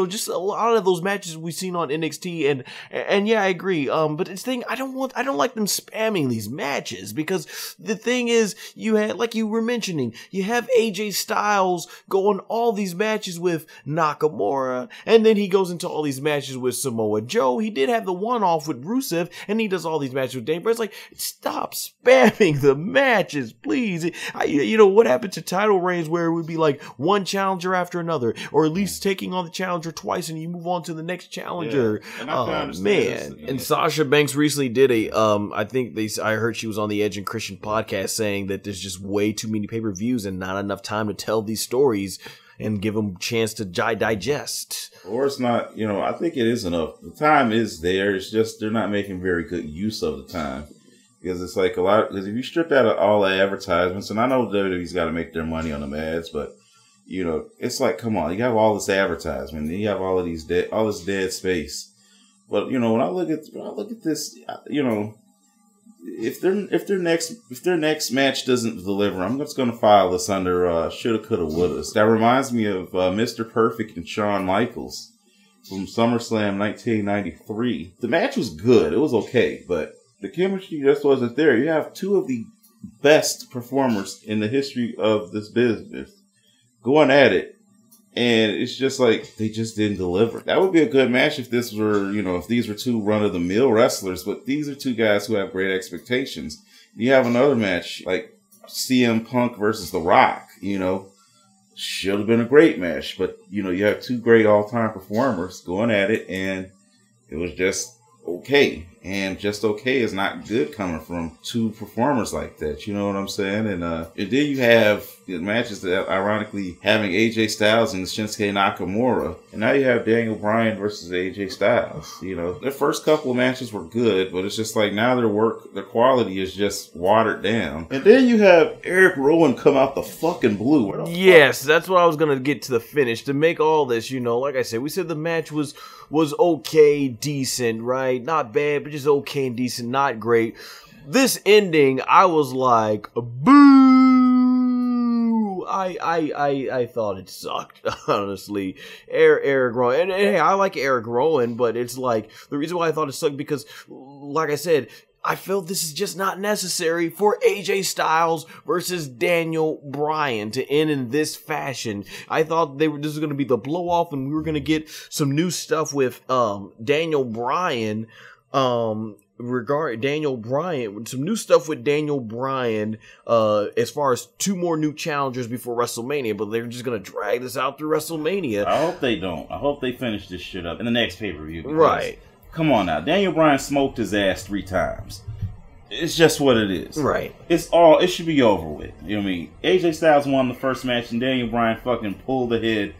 Just a lot of those matches we've seen on NXT. And yeah, I agree. But it's thing, I don't like them spamming these matches, because the thing is, you had, like you were mentioning, you have AJ Styles going all these matches with Nakamura, and then he goes into all these matches with Samoa Joe. He did have the one-off with Rusev, and he does all these matches with Dane. But it's like, stop spamming the matches, please. What happened to title reigns where it would be like one challenger after another, or at least taking on the challenger twice and you move on to the next challenger? Yeah. Man. And Sasha Banks recently did I heard she was on the Edge and Christian podcast saying that there's just way too many pay-per-views and not enough time to tell these stories and give them a chance to digest. Or it's not, I think it is enough. The time is there. It's just they're not making very good use of the time. Because it's like because if you strip out all the advertisements, and I know WWE's got to make their money on the ads, but, it's like, come on, you have all this advertisement, and you have all this dead space. But when I look at this, if their next match doesn't deliver, I'm just going to file this under shoulda, coulda, woulda. That reminds me of Mr. Perfect and Shawn Michaels from SummerSlam 1993. The match was good; it was okay, but the chemistry just wasn't there. You have two of the best performers in the history of this business going at it. And it's just like, they just didn't deliver. That would be a good match if this were, if these were two run-of-the-mill wrestlers, but these are two guys who have great expectations. You have another match, like CM Punk versus The Rock, should have been a great match. But, you know, you have two great all-time performers going at it, and it was just okay. And just okay is not good coming from two performers like that. You know what I'm saying? And then you have matches that ironically having AJ Styles and Shinsuke Nakamura. And now you have Daniel Bryan versus AJ Styles. You know, their first couple of matches were good, but it's just like now their quality is just watered down. And then you have Eric Rowan come out the fucking blue. Yes, that's what I was going to get to the finish. To make all this, you know, like I said, we said the match was okay, decent, right? Not bad, but just okay and decent, not great. This ending, I was like, boo! I thought it sucked, honestly. Eric Rowan, and hey, I like Eric Rowan, but it's like, the reason why I thought it sucked because, like I said, I feel this is just not necessary for AJ Styles versus Daniel Bryan to end in this fashion. I thought this was going to be the blow off and we were going to get some new stuff with Daniel Bryan. Some new stuff with Daniel Bryan as far as two more new challengers before WrestleMania, but they're just going to drag this out through WrestleMania. I hope they don't. I hope they finish this shit up in the next pay-per-view. Right. Come on now. Daniel Bryan smoked his ass 3 times. It's just what it is. Right. It should be over with. You know what I mean? AJ Styles won the first match and Daniel Bryan fucking pulled ahead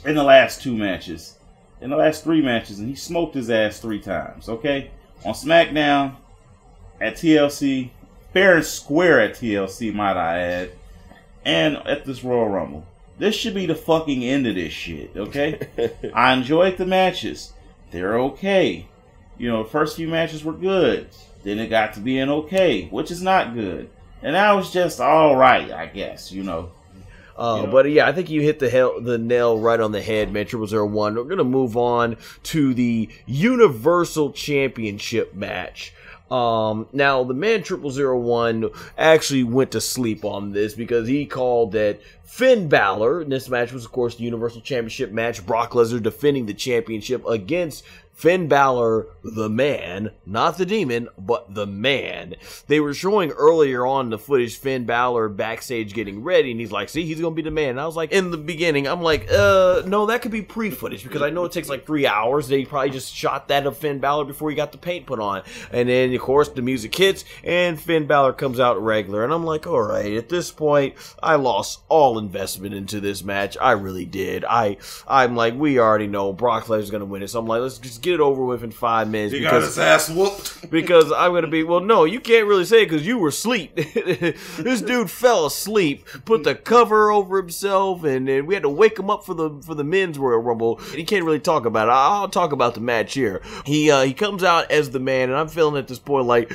in the last 2 matches. In the last 3 matches, and he smoked his ass 3 times, okay? On SmackDown, at TLC, fair and square at TLC, might I add, and at this Royal Rumble. This should be the fucking end of this shit, okay? I enjoyed the matches. They're okay. You know, the first few matches were good. Then it got to being okay, which is not good. And that was just all right, I guess, you know. But yeah, I think you hit the nail right on the head, man. 0001. We're going to move on to the Universal Championship match. Now, the man 0001 actually went to sleep on this because he called that Finn Balor, and this match was, of course, the Universal Championship match, Brock Lesnar defending the championship against Finn Balor, the man, not the demon, but the man. They were showing earlier on the footage Finn Balor backstage getting ready, and he's like, see, he's going to be the man. And I was like, in the beginning, I'm like, no, that could be pre-footage, because I know it takes like 3 hours. They probably just shot that of Finn Balor before he got the paint put on. And then, of course, the music hits, and Finn Balor comes out regular. And I'm like, all right, at this point, I lost all investment into this match. I really did. I'm like, we already know Brock Lesnar's going to win it. So I'm like, let's just get it over with in 5 minutes. He got his ass whooped. Because I'm going to be, well, no, you can't really say it because you were asleep. This dude fell asleep, put the cover over himself, and we had to wake him up for the men's Royal Rumble. He can't really talk about it. I'll talk about the match here. He comes out as the man, and I'm feeling at this point like,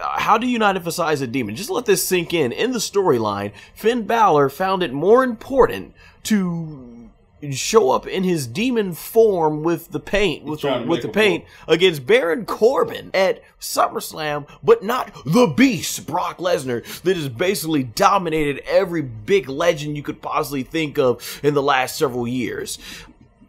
how do you not emphasize a demon? Just let this sink in. In the storyline, Finn Balor found it more important to show up in his demon form with the paint, with the paint against Baron Corbin at SummerSlam, but not the Beast, Brock Lesnar, that has basically dominated every big legend you could possibly think of in the last several years.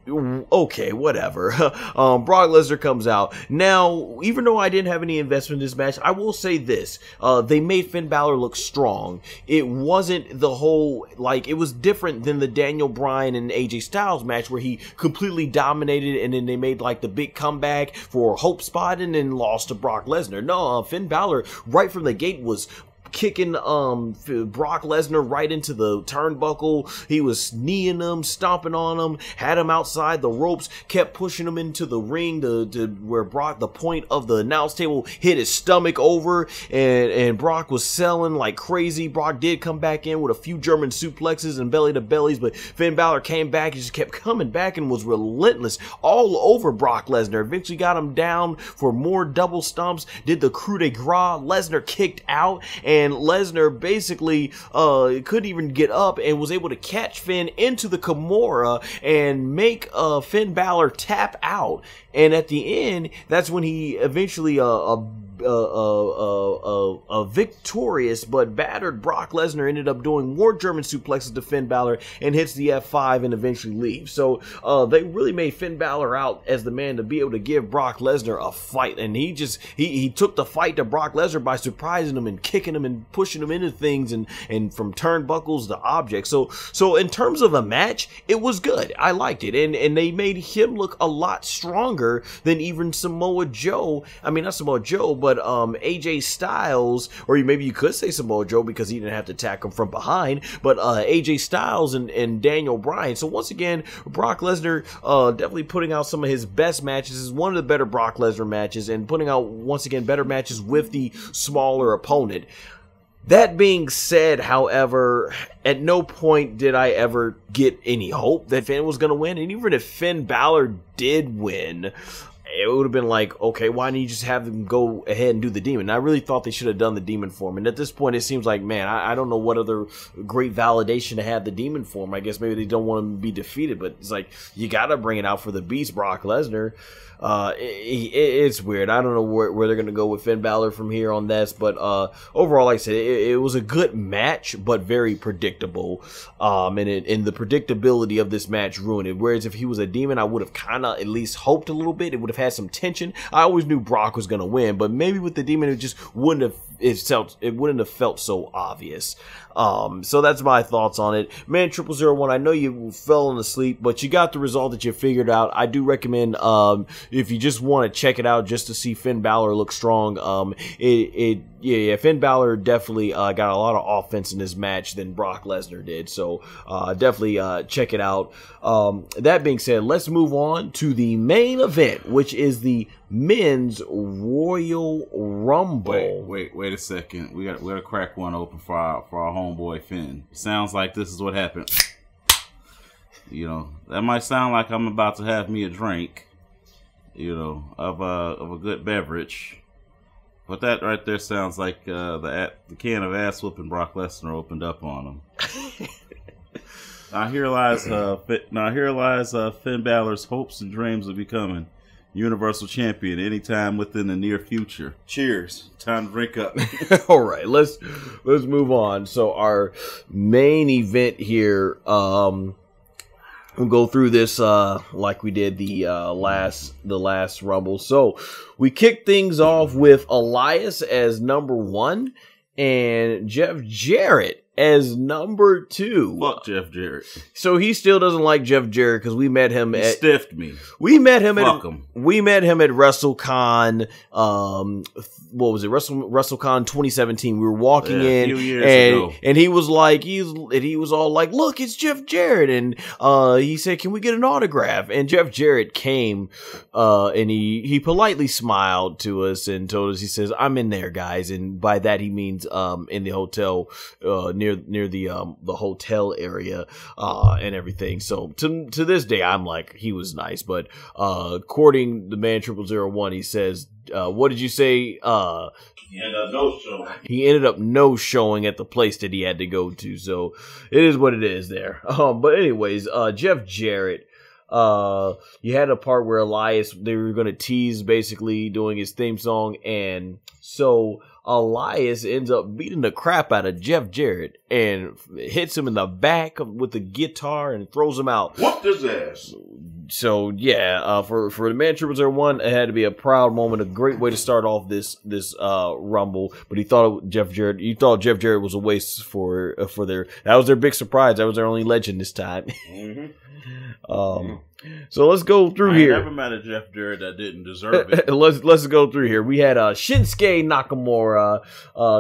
Okay, whatever. Brock Lesnar comes out. Now, even though I didn't have any investment in this match, I will say this. They made Finn Balor look strong. It wasn't the whole, like, it was different than the Daniel Bryan and AJ Styles match where he completely dominated and then they made, like, the big comeback for Hope Spot and then lost to Brock Lesnar. No, Finn Balor, right from the gate, was kicking Brock Lesnar right into the turnbuckle. He was kneeing him, stomping on him, had him outside the ropes, kept pushing him into the ring to where Brock, the point of the announce table, hit his stomach over, and Brock was selling like crazy. Brock did come back in with a few German suplexes and belly to bellies, but Finn Balor came back and just kept coming back and was relentless all over Brock Lesnar. Eventually got him down for more double stomps, did the coup de grace. Lesnar kicked out, and Lesnar basically couldn't even get up and was able to catch Finn into the Kimura and make Finn Balor tap out. And at the end, that's when he eventually a victorious but battered Brock Lesnar ended up doing more German suplexes to Finn Balor and hits the F5 and eventually leaves. So they really made Finn Balor out as the man to be able to give Brock Lesnar a fight, and he took the fight to Brock Lesnar by surprising him and kicking him and pushing him into things and from turnbuckles to objects. So in terms of a match, it was good. I liked it, and they made him look a lot stronger than even Samoa Joe. I mean, not Samoa Joe, but AJ Styles, or maybe you could say Samoa Joe because he didn't have to attack him from behind, but AJ Styles and Daniel Bryan. So once again, Brock Lesnar definitely putting out some of his best matches. This is one of the better Brock Lesnar matches, and putting out, once again, better matches with the smaller opponent. That being said, however, at no point did I ever get any hope that Finn was going to win. And even if Finn Balor did win, it would have been like, okay, why didn't you just have them go ahead and do the Demon? And I really thought they should have done the Demon form. And at this point, it seems like, man, I don't know what other great validation to have the Demon form. I guess maybe they don't want him to be defeated, but it's like, you got to bring it out for the Beast, Brock Lesnar. It's weird. I don't know where they're going to go with Finn Balor from here on this, but overall, like I said, it was a good match, but very predictable. And the predictability of this match ruined it. Whereas if he was a Demon, I would have kind of at least hoped a little bit. It would have had some tension. I always knew Brock was going to win, but maybe with the Demon, it just wouldn't have felt so obvious. So that's my thoughts on it. Man, 0001, I know you fell asleep, but you got the result that you figured out. I do recommend, if you just want to check it out just to see Finn Balor look strong, Finn Balor definitely got a lot of offense in this match than Brock Lesnar did. So definitely check it out. That being said, let's move on to the main event, which is the Men's Royal Rumble. Wait a second. We got to crack one open for our homeboy Finn. Sounds like this is what happened. You know, that might sound like I'm about to have me a drink, you know, of a good beverage. But that right there sounds like the can of ass whooping Brock Lesnar opened up on him. Now here lies Finn Balor's hopes and dreams of becoming Universal Champion anytime within the near future. Cheers. Time to drink up. All right, let's move on. So our main event here, we'll go through this like we did the last Rumble. So we kick things off with Elias as number 1 and Jeff Jarrett as number 2. Fuck Jeff Jarrett. So he still doesn't like Jeff Jarrett because we met him at stiffed me. We met him at WrestleCon. What was it? WrestleCon 2017. We were walking in, a few years ago. And he was like, he was all like, "Look, it's Jeff Jarrett," and he said, "Can we get an autograph?" And Jeff Jarrett came, and he politely smiled to us and told us, he says, "I'm in there, guys," and by that he means in the hotel near the hotel area and everything. So to this day, I'm like, he was nice, but according to the man 0001, he says, what did you say? He ended up no showing at the place that he had to go to. So it is what it is there. But anyways, Jeff Jarrett, you had a part where Elias, they were going to tease basically doing his theme song, and so Elias ends up beating the crap out of Jeff Jarrett and hits him in the back with the guitar and throws him out. Whooped his ass. So yeah, for the man 0001, it had to be a proud moment, a great way to start off this Rumble. But he thought Jeff Jarrett was a waste for their. That was their big surprise. That was their only legend this time. Mm-hmm. So let's go through here. I never met a Jeff Jarrett that didn't deserve it. Let's go through here. We had Shinsuke Nakamura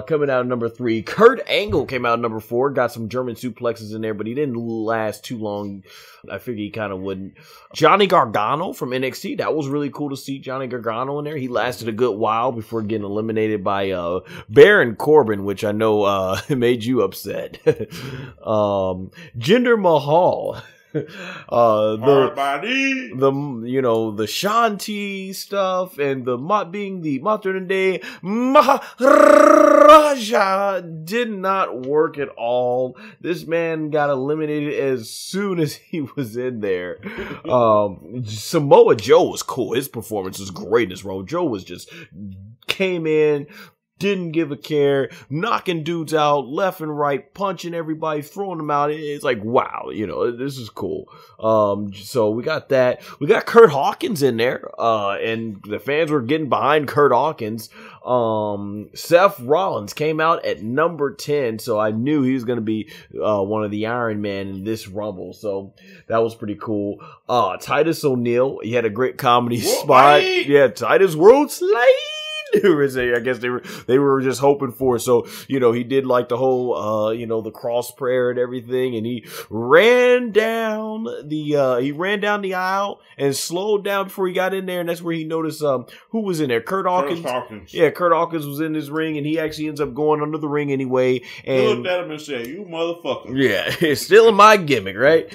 coming out at number 3. Kurt Angle came out at number 4. Got some German suplexes in there, but he didn't last too long. I figured he kind of wouldn't. Johnny Gargano from NXT. That was really cool to see Johnny Gargano in there. He lasted a good while before getting eliminated by Baron Corbin, which I know made you upset. Jinder Mahal. The Shanti stuff and being the modern day Maharaja did not work at all. This man got eliminated as soon as he was in there. Samoa Joe was cool. His performance was great as well. Joe was just came in, didn't give a care, knocking dudes out left and right, punching everybody, throwing them out. It's like, wow, you know, this is cool. So we got that. We got Kurt Hawkins in there, and the fans were getting behind Kurt Hawkins. Seth Rollins came out at number 10, so I knew he was going to be one of the Iron Man in this Rumble. So that was pretty cool. Titus O'Neil, he had a great comedy spot. Right. Yeah, Titus World Slade. I guess they were just hoping for it. So, you know, he did like the whole, you know, the cross prayer and everything, and he ran down the aisle and slowed down before he got in there, and that's where he noticed who was in there. Kurt Hawkins. Yeah, Kurt Hawkins was in his ring, and he actually ends up going under the ring anyway. And he looked at him and said, "You motherfucker." Yeah, it's still in my gimmick, right?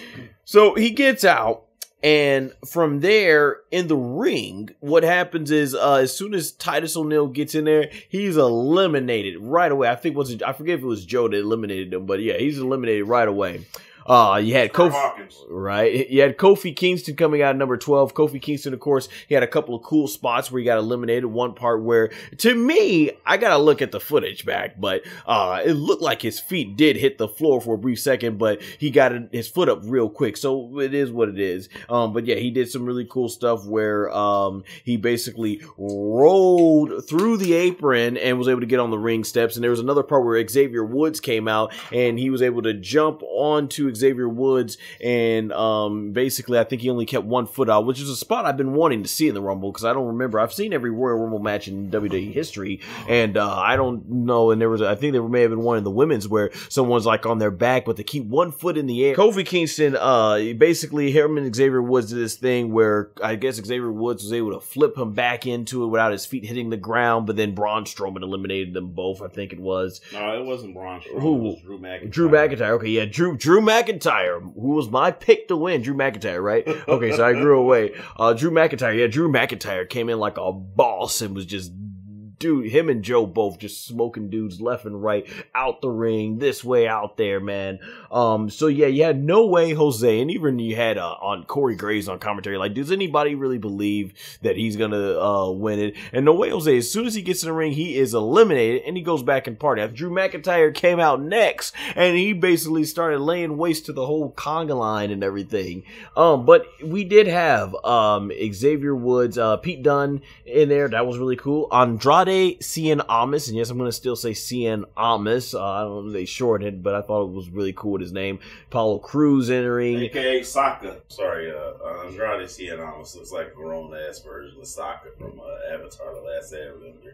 So he gets out. And from there, in the ring, what happens is, as soon as Titus O'Neil gets in there, he's eliminated right away. I forget if it was Joe that eliminated him, but yeah, he's eliminated right away. You had Kofi, right? You had Kofi Kingston coming out at number 12. Kofi Kingston, of course, he had a couple of cool spots where he got eliminated. One part where, to me, I gotta look at the footage back, but it looked like his feet did hit the floor for a brief second, but he got his foot up real quick, so it is what it is. But yeah, he did some really cool stuff where he basically rolled through the apron and was able to get on the ring steps. And there was another part where Xavier Woods came out and he was able to jump onto Xavier Woods, and basically I think he only kept one foot out, which is a spot I've been wanting to see in the Rumble, because I don't remember. I've seen every Royal Rumble match in WWE history, and I don't know, and I think there may have been one in the women's where someone's like on their back, but they keep one foot in the air. Kofi Kingston, basically him and Xavier Woods did this thing where I guess Xavier Woods was able to flip him back into it without his feet hitting the ground, but then Braun Strowman eliminated them both, I think it was. No, it wasn't Braun Strowman. Who? It was Drew McIntyre. Drew McIntyre. Okay, yeah, Drew McIntyre, who was my pick to win. Drew McIntyre, right? Okay, so I grew away. Drew McIntyre. Yeah, Drew McIntyre came in like a boss and was just, dude, him and Joe both just smoking dudes left and right, out the ring, this way, out there, man. So yeah, you had No Way Jose, and even you had on Corey Graves on commentary, like, does anybody really believe that he's gonna win it? And No Way Jose, as soon as he gets in the ring, he is eliminated, and he goes back and party. After Drew McIntyre came out next, and he basically started laying waste to the whole conga line and everything. But we did have Xavier Woods, Pete Dunne in there. That was really cool. Andrade Cien Almas, and yes, I'm going to still say Cien Almas. I don't know if they shortened it, but I thought it was really cool with his name. Apollo Crews entering. AKA Sokka. Sorry, Andrade Cien Almas looks like a grown-ass version of Sokka from Avatar: The Last Airbender.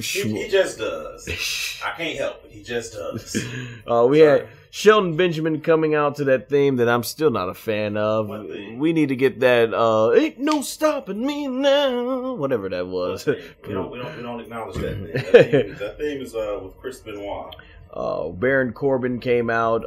He just does. I can't help it. He just does. We had Shelton Benjamin coming out to that theme that I'm still not a fan of. We need to get that, ain't no stopping me now, whatever that was. We don't acknowledge that theme. That theme is with Chris Benoit. Baron Corbin came out.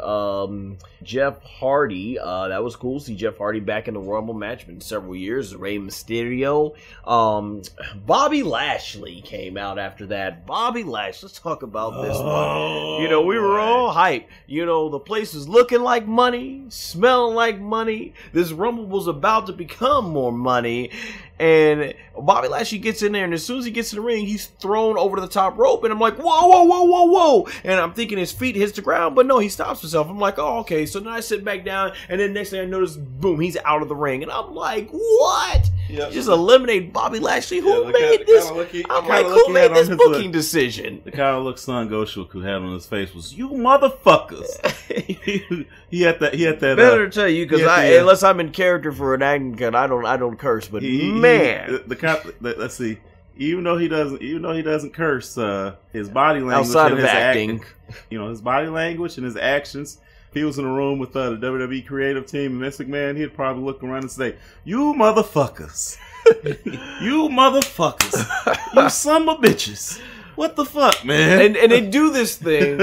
Jeff Hardy, that was cool. See Jeff Hardy back in the Rumble match. Been several years. Rey Mysterio. Bobby Lashley came out after that. Bobby Lashley. Let's talk about this one. You know, we were all hyped. You know, the place was looking like money, smelling like money. This Rumble was about to become more money. And Bobby Lashley gets in there, and as soon as he gets in the ring, he's thrown over to the top rope. And I'm like, whoa, whoa, whoa, whoa, whoa. And I'm thinking his feet hits the ground, but no, he stops himself. I'm like, oh, okay. So then I sit back down, and then next thing I notice, boom, he's out of the ring. And I'm like, what? Yep. Just eliminate Bobby Lashley? Who made this? I'm like, who made this booking decision? The kind of look SONGOSHUAKU had on his face was, you motherfuckers. he had that. Better to tell you, because unless I'm in character for an acting cut, I don't curse. But man, let's see. Even though he doesn't curse, his body language outside of acting, his body language and his actions. If he was in a room with the WWE creative team and Vince McMahon, he'd probably look around and say, "You motherfuckers, you motherfuckers, you son of bitches, what the fuck, man?" And they do this thing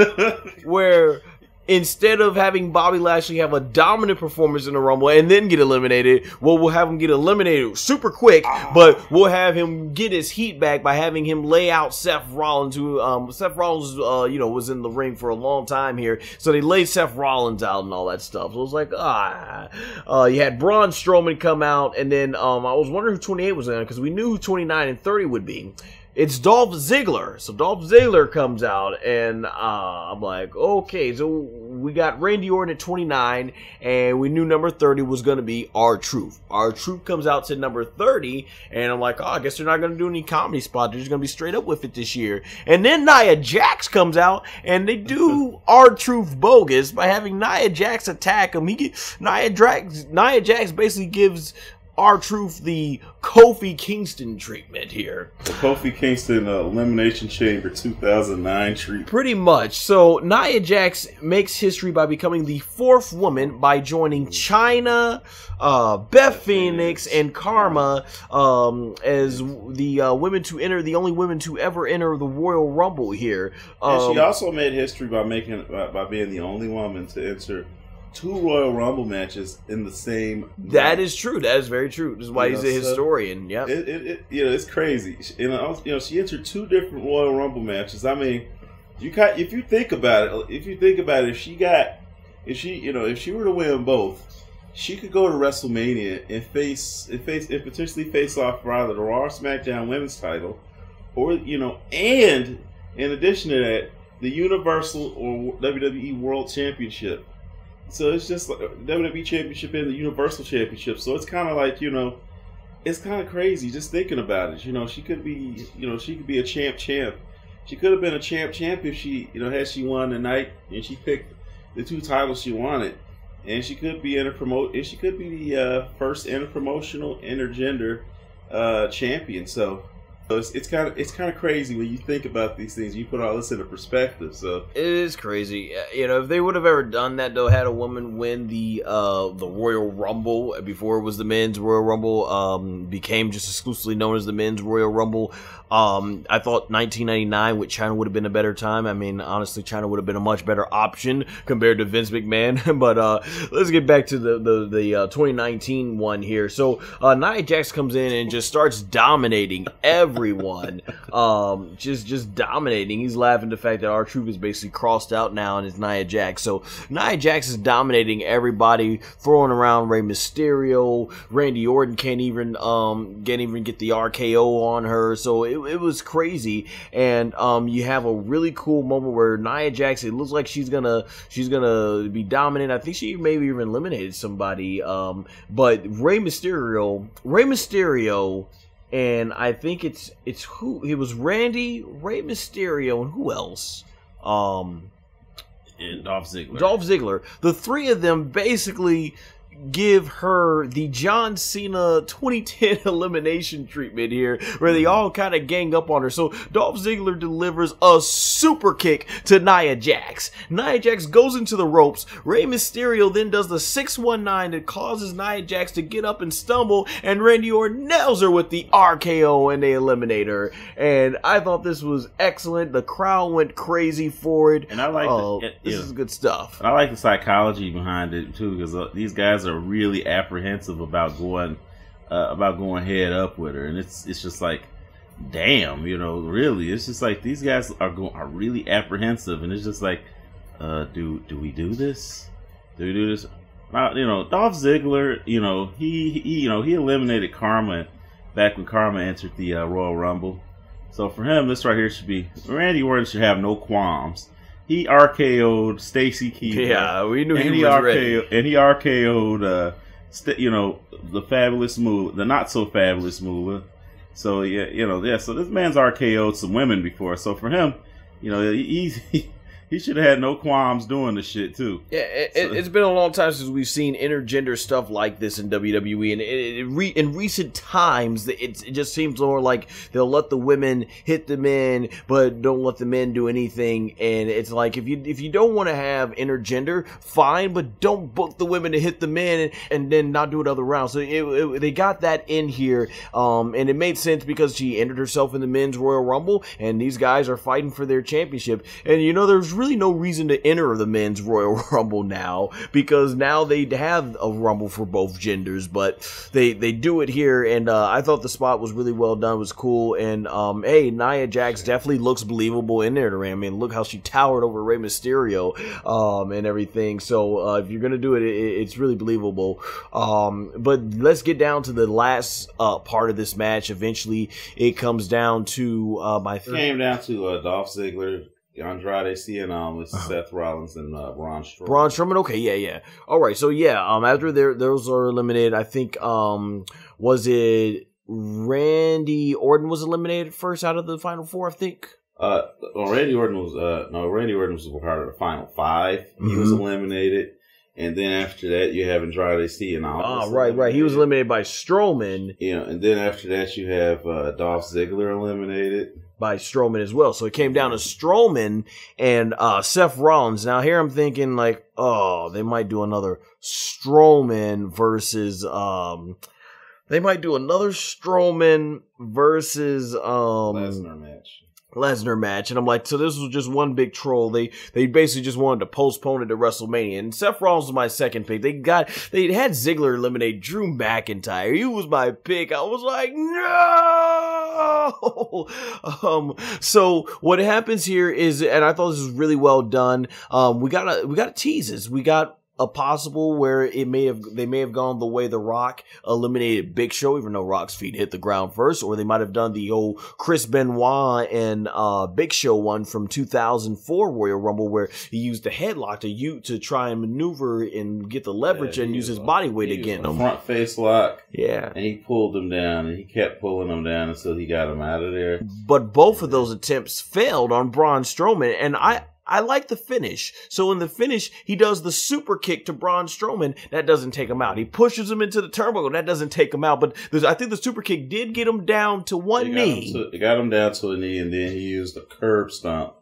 where, instead of having Bobby Lashley have a dominant performance in the Rumble and then get eliminated, well, we'll have him get eliminated super quick, but we'll have him get his heat back by having him lay out Seth Rollins, who, Seth Rollins, was in the ring for a long time here, so they laid Seth Rollins out and all that stuff. So it was like, you had Braun Strowman come out, and then, I was wondering who 28 was in, because we knew who 29 and 30 would be. it's Dolph Ziggler. So Dolph Ziggler comes out, and I'm like, okay, so we got Randy Orton at 29, and we knew number 30 was going to be R-Truth. R-Truth comes out to number 30, and I'm like, oh, I guess they're not going to do any comedy spots. They're just going to be straight up with it this year. And then Nia Jax comes out, and they do R-Truth bogus by having Nia Jax attack him. Nia Jax basically gives R-Truth the Kofi Kingston treatment here. The Kofi Kingston Elimination Chamber 2009 treatment. Pretty much. So Nia Jax makes history by becoming the 4th woman by joining Chyna, Beth Phoenix, and Karma as the the only women to ever enter the Royal Rumble here. And she also made history by being the only woman to enter 2 Royal Rumble matches in the same night. That is true. That is very true. This is why he's a historian. Yeah, it's crazy. She entered 2 different Royal Rumble matches. I mean, if you think about it, if she were to win both, she could go to WrestleMania and potentially face off for either the Raw or SmackDown Women's title, or and in addition to that, the Universal or WWE World Championship. So it's just like WWE Championship and the Universal Championship. So it's kind of like, it's kind of crazy just thinking about it. She could be, she could be a champ. She could have been a champ if she, had she won the night and she picked the 2 titles she wanted. And she could be she could be the first interpromotional intergender champion. So it's kind of crazy when you think about these things. You put all this into perspective. So it is crazy. If they would have ever done that, though, had a woman win the Royal Rumble before it was the Men's Royal Rumble, became just exclusively known as the Men's Royal Rumble. I thought 1999 with Chyna would have been a better time. I mean, honestly, Chyna would have been a much better option compared to Vince McMahon. But let's get back to the 2019 one here. So Nia Jax comes in and just starts dominating everyone. Just dominating. He's laughing at the fact that R-Truth is basically crossed out now and it's Nia Jax. So Nia Jax is dominating everybody, throwing around Rey Mysterio. Randy Orton can't even get the RKO on her. So it was crazy. And you have a really cool moment where Nia Jax, it looks like she's gonna be dominant. I think she maybe even eliminated somebody. But Rey Mysterio, and I think it was Randy, Rey Mysterio, and who else? And Dolph Ziggler. The 3 of them basically give her the John Cena 2010 elimination treatment here, where they all kind of gang up on her. So Dolph Ziggler delivers a super kick to Nia Jax. Nia Jax goes into the ropes. Rey Mysterio then does the 619 that causes Nia Jax to get up and stumble, and Randy Orton nails her with the RKO and they eliminate her. And I thought this was excellent. The crowd went crazy for it. And I like this is good stuff. I like the psychology behind it too, because these guys are really apprehensive about going head up with her, and it's just like, damn, really, it's just like these guys are really apprehensive, and it's just like, do we do this? Dolph Ziggler, he eliminated Karma back when Karma entered the Royal Rumble. So for him, this right here should be, Randy Orton should have no qualms. He RKO'd Stacy Keibler. Yeah, we knew he was ready. And he RKO'd, the Fabulous Moolah, the not so fabulous Moolah. So so this man's RKO'd some women before. So for him, he should have had no qualms doing the shit too. Yeah, it's been a long time since we've seen intergender stuff like this in WWE, and in recent times, it just seems more like they'll let the women hit the men, but don't let the men do anything. And it's like, if you don't want to have intergender, fine, but don't book the women to hit the men and then not do it other rounds. So they got that in here, and it made sense because she entered herself in the Men's Royal Rumble, and these guys are fighting for their championship. And there's really no reason to enter the men's Royal Rumble now, because now they have a Rumble for both genders, but they do it here, and I thought the spot was really well done, was cool, and hey, Nia Jax definitely looks believable in there. I mean, look how she towered over Rey Mysterio and everything, so if you're gonna do it, it's really believable. But let's get down to the last part of this match. Eventually, it comes down to came down to Dolph Ziggler, Andrade Cien with Seth Rollins and Braun Strowman. Braun Strowman, okay, yeah. All right, so yeah, after those are eliminated, I think was it Randy Orton was eliminated first out of the final four, I think. Randy Orton was part of the final five. He was eliminated. And then after that, you have Andrade Cien. Right. He was eliminated by Strowman. And then after that, you have Dolph Ziggler eliminated by Strowman as well. So it came down to Strowman and Seth Rollins. Now here I'm thinking like, oh, they might do another Strowman versus Lesnar match, and I'm like, so this was just one big troll. They basically just wanted to postpone it to WrestleMania. And Seth Rollins was my second pick. They had Ziggler eliminate Drew McIntyre. He was my pick. I was like, no. So what happens here is, and I thought this was really well done. We got teases. We got a possible where they may have gone the way The Rock eliminated Big Show, even though Rock's feet hit the ground first, or they might have done the old Chris Benoit and Big Show one from 2004 Royal Rumble, where he used the headlock to try and maneuver and get the leverage and use his body weight again. Front face lock. Yeah. And he pulled him down, and he kept pulling him down until he got him out of there. But both of those attempts failed on Braun Strowman, and I like the finish. So in the finish, he does the super kick to Braun Strowman. That doesn't take him out. He pushes him into the turnbuckle. That doesn't take him out. But I think the super kick did get him down to one knee. It got him down to a knee, and then he used a curb stomp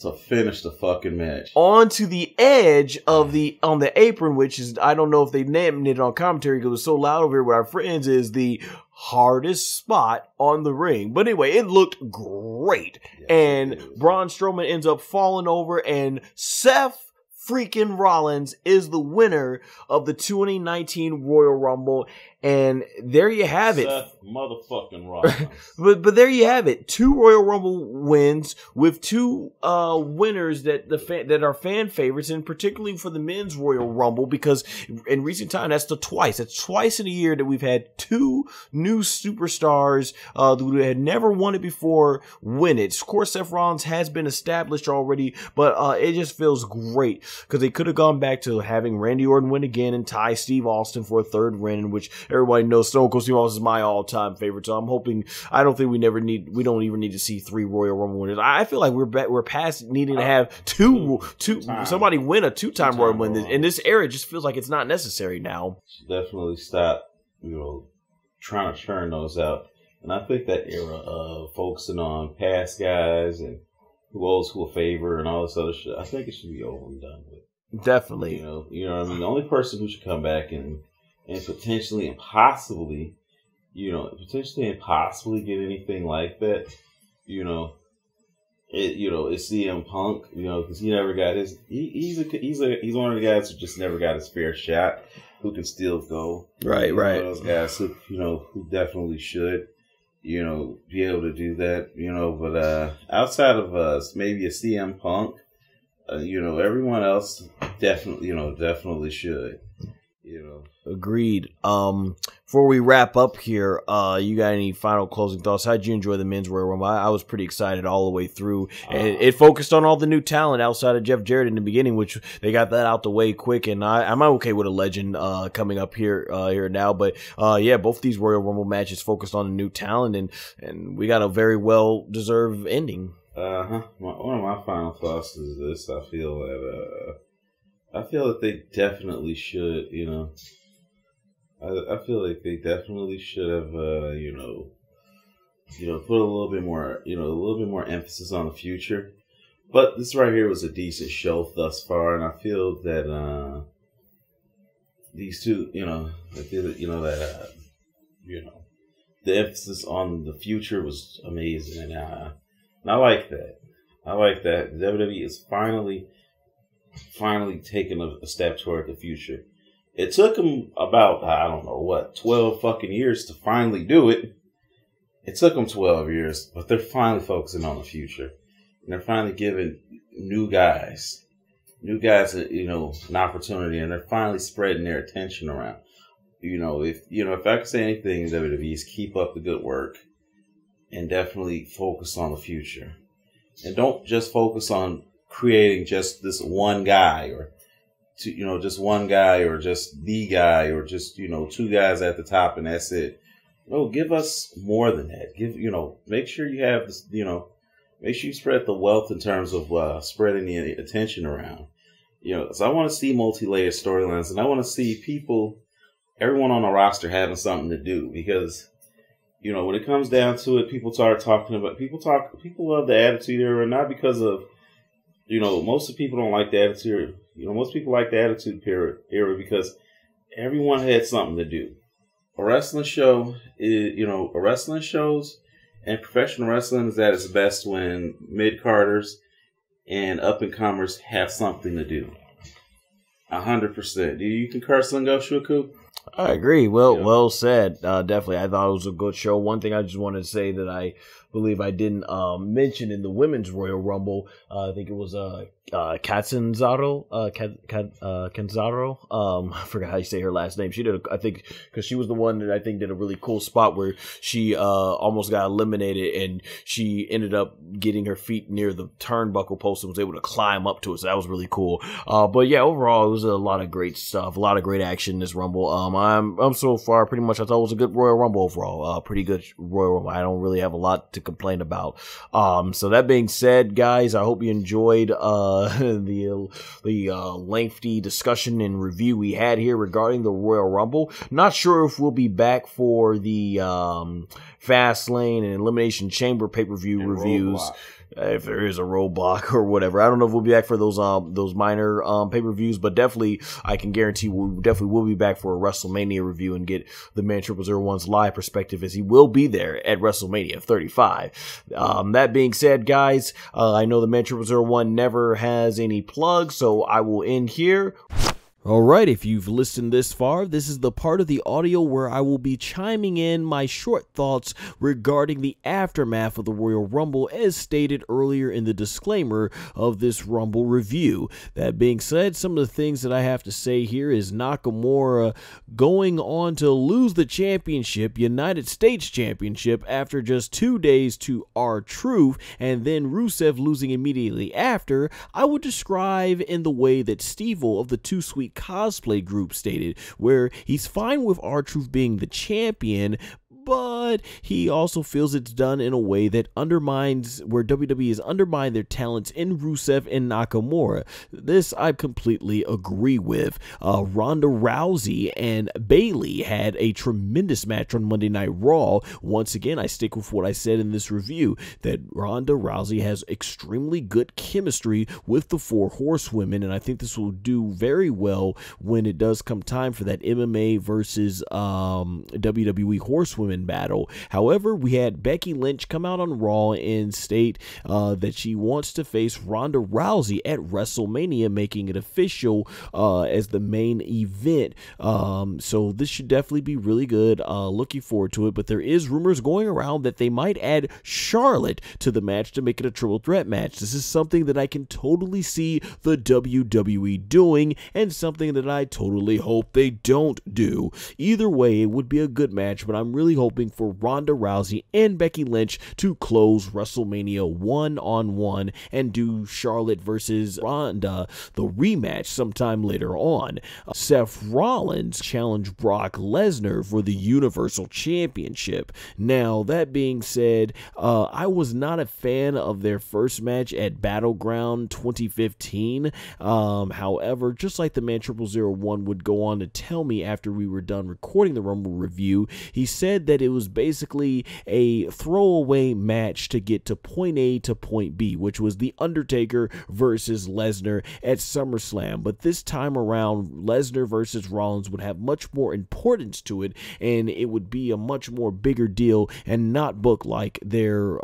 to finish the fucking match. Onto the edge of on the apron, which is, I don't know if they named it on commentary because it was so loud over here with our friends, is the hardest spot on the ring. But anyway, it looked great. Yes, and Braun Strowman ends up falling over, and Seth freaking Rollins is the winner of the 2019 Royal Rumble. And there you have it. Seth motherfucking Rollins. but there you have it. 2 Royal Rumble wins with 2 winners that are fan favorites, and particularly for the men's Royal Rumble, because in recent time that's twice in a year that we've had 2 new superstars who had never won it before win it. Of course, Seth Rollins has been established already, but it just feels great because they could have gone back to having Randy Orton win again and tie Steve Austin for a 3rd win, in which everybody knows Stone Cold Steve Austin is my all-time favorite. So I don't think we don't even need to see 3 Royal Rumble winners. I feel like we're past needing to have two somebody win a 2-time Royal Rumble. In this era, it just feels like it's not necessary now. Definitely stop, trying to churn those out. And I think that era of focusing on past guys and who owes who a favor and all this other shit, I think it should be over and done with. Definitely. You know what I mean? The only person who should come back and potentially and possibly get anything like that, it's CM Punk, because he never got his. He's one of the guys who just never got his fair shot, who can still go. Right. One of those guys who definitely should, be able to do that, But outside of us, maybe a CM Punk, everyone else definitely should. Agreed. Before we wrap up here, you got any final closing thoughts? How'd you enjoy the men's Royal Rumble? I was pretty excited all the way through, and it focused on all the new talent outside of Jeff Jarrett in the beginning, which they got that out the way quick. And I'm okay with a legend coming up here now, but both these Royal Rumble matches focused on the new talent, and we got a very well deserved ending. One of my final thoughts is this: I feel that they definitely should, I feel like they definitely should have, put a little bit more emphasis on the future. But this right here was a decent show thus far, and I feel that these two, the emphasis on the future was amazing, and I like that. I like that. WWE is finally taking a step toward the future. It took them about, I don't know, 12 fucking years to finally do it. It took them 12 years, but they're finally focusing on the future. And they're finally giving new guys, an opportunity, and they're finally spreading their attention around. If I could say anything, WWE is keep up the good work and definitely focus on the future. And don't just focus on creating just this one guy or just one guy or just the guy or just, two guys at the top and that's it. No, give us more than that. Make sure you have this, make sure you spread the wealth in terms of spreading the attention around. So I want to see multi-layered storylines, and I want to see everyone on the roster having something to do, because, when it comes down to it, people love the Attitude Era, not because of, most people don't like the Attitude. Most people like the Attitude Era because everyone had something to do. A wrestling shows and professional wrestling is at its best when mid-carders and up-and-comers have something to do. 100%. Do you concur, SONGOSHUAKU'S? I agree. Well said. Definitely. I thought it was a good show. One thing I just wanted to say that I believe I didn't mention in the Women's Royal Rumble, I think it was Catanzaro. I forgot how you say her last name. She did, I think, because she was the one that I think did a really cool spot where she almost got eliminated and she ended up getting her feet near the turnbuckle post and was able to climb up to it. So that was really cool. But yeah, overall, it was a lot of great stuff, a lot of great action in this Rumble. I'm so far pretty much, I thought it was a good Royal Rumble overall. Pretty good Royal Rumble. I don't really have a lot to complain about. So that being said, guys, I hope you enjoyed the lengthy discussion and review we had here regarding the Royal Rumble. Not sure if we'll be back for the Fastlane and Elimination Chamber pay-per-view reviews. If there is a roadblock or whatever. I don't know if we'll be back for those minor pay-per-views, but definitely I can guarantee we definitely will be back for a WrestleMania review and get the Man 0001's live perspective, as he will be there at WrestleMania 35. That being said, guys, I know the Man 0001 never has any plugs, so I will end here. Alright, if you've listened this far, this is the part of the audio where I will be chiming in my short thoughts regarding the aftermath of the Royal Rumble as stated earlier in the disclaimer of this Rumble review. That being said, some of the things that I have to say here is Nakamura going on to lose the championship, United States Championship, after just 2 days to R-Truth, and then Rusev losing immediately after, I would describe in the way that Steve-O of the Too Sweet Cosplay group stated, where he's fine with R-Truth being the champion, but he also feels it's done in a way that undermines, where WWE has undermined their talents in Rusev and Nakamura. This I completely agree with. Ronda Rousey and Bayley had a tremendous match on Monday Night Raw. Once again, I stick with what I said in this review, that Ronda Rousey has extremely good chemistry with the 4 Horsewomen, and I think this will do very well when it does come time for that MMA versus WWE Horsewomen battle. However, we had Becky Lynch come out on Raw and state that she wants to face Ronda Rousey at WrestleMania, making it official as the main event. So this should definitely be really good. Looking forward to it, but there is rumors going around that they might add Charlotte to the match to make it a triple threat match. This is something that I can totally see the WWE doing, and something that I totally hope they don't do. Either way, it would be a good match, but I'm really hoping for Ronda Rousey and Becky Lynch to close WrestleMania one-on-one and do Charlotte versus Ronda, the rematch, sometime later on. Seth Rollins challenged Brock Lesnar for the Universal Championship. Now, that being said, I was not a fan of their first match at Battleground 2015. However, just like the Man 0001 would go on to tell me after we were done recording the Rumble review, he said that it was basically a throwaway match to get to point A to point B, which was The Undertaker versus Lesnar at SummerSlam. But this time around, Lesnar versus Rollins would have much more importance to it, and it would be a much more bigger deal and not book like their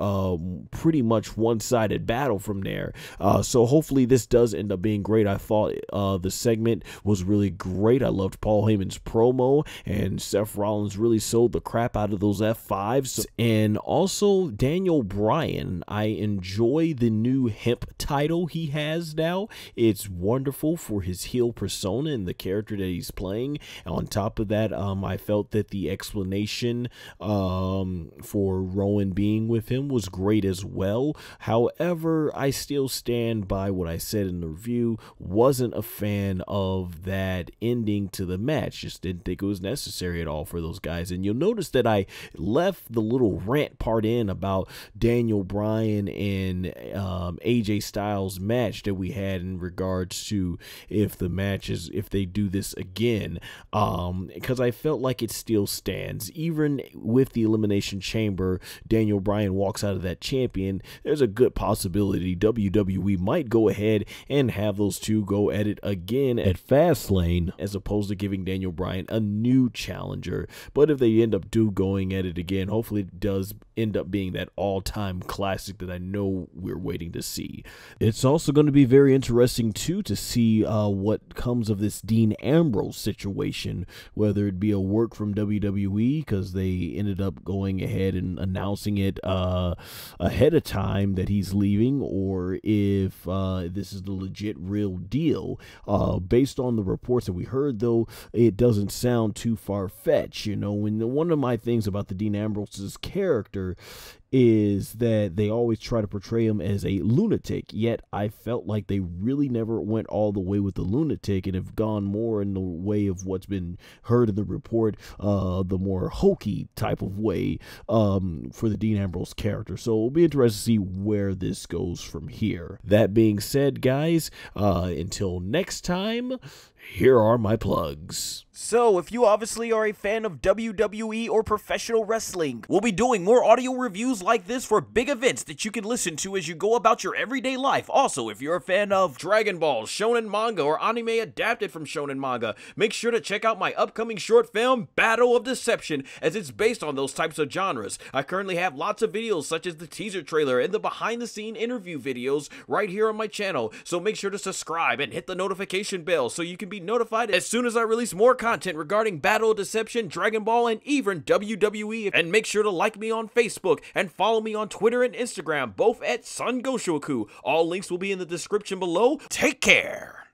pretty much one-sided battle from there. So hopefully this does end up being great. I thought the segment was really great. I loved Paul Heyman's promo, and Seth Rollins really sold the crap out of those F5s. And also Daniel Bryan, I enjoy the new hemp title he has now. It's wonderful for his heel persona and the character that he's playing. On top of that, I felt that the explanation for Rowan being with him was great as well. However, I still stand by what I said in the review. Wasn't a fan of that ending to the match. Just didn't think it was necessary at all for those guys. And you'll notice that I left the little rant part in about Daniel Bryan and AJ Styles match that we had in regards to if they do this again, because I felt like it still stands. Even with the Elimination Chamber, Daniel Bryan walks out of that champion, there's a good possibility WWE might go ahead and have those two go at it again at Fastlane, as opposed to giving Daniel Bryan a new challenger. But if they end up going at it again, hopefully it does end up being that all-time classic that I know we're waiting to see. It's also going to be very interesting too to see what comes of this Dean Ambrose situation, whether it be a work from WWE because they ended up going ahead and announcing it ahead of time that he's leaving, or if this is the legit real deal. Based on the reports that we heard, though, it doesn't sound too far-fetched. You know, when one of my things about the Dean Ambrose's character is that they always try to portray him as a lunatic, yet I felt like they really never went all the way with the lunatic and have gone more in the way of what's been heard in the report, the more hokey type of way for the Dean Ambrose character. So it'll be interesting to see where this goes from here. That being said, guys, until next time, here are my plugs. So, if you obviously are a fan of WWE or professional wrestling, we'll be doing more audio reviews like this for big events that you can listen to as you go about your everyday life. Also, if you're a fan of Dragon Ball, shonen manga, or anime adapted from shonen manga, make sure to check out my upcoming short film, Battle of Deception, as it's based on those types of genres. I currently have lots of videos such as the teaser trailer and the behind-the-scene interview videos right here on my channel, so make sure to subscribe and hit the notification bell so you can be notified as soon as I release more content regarding Battle of Deception, Dragon Ball, and even WWE. And make sure to like me on Facebook and follow me on Twitter and Instagram, both at SONGOSHUAKU. All links will be in the description below. Take care!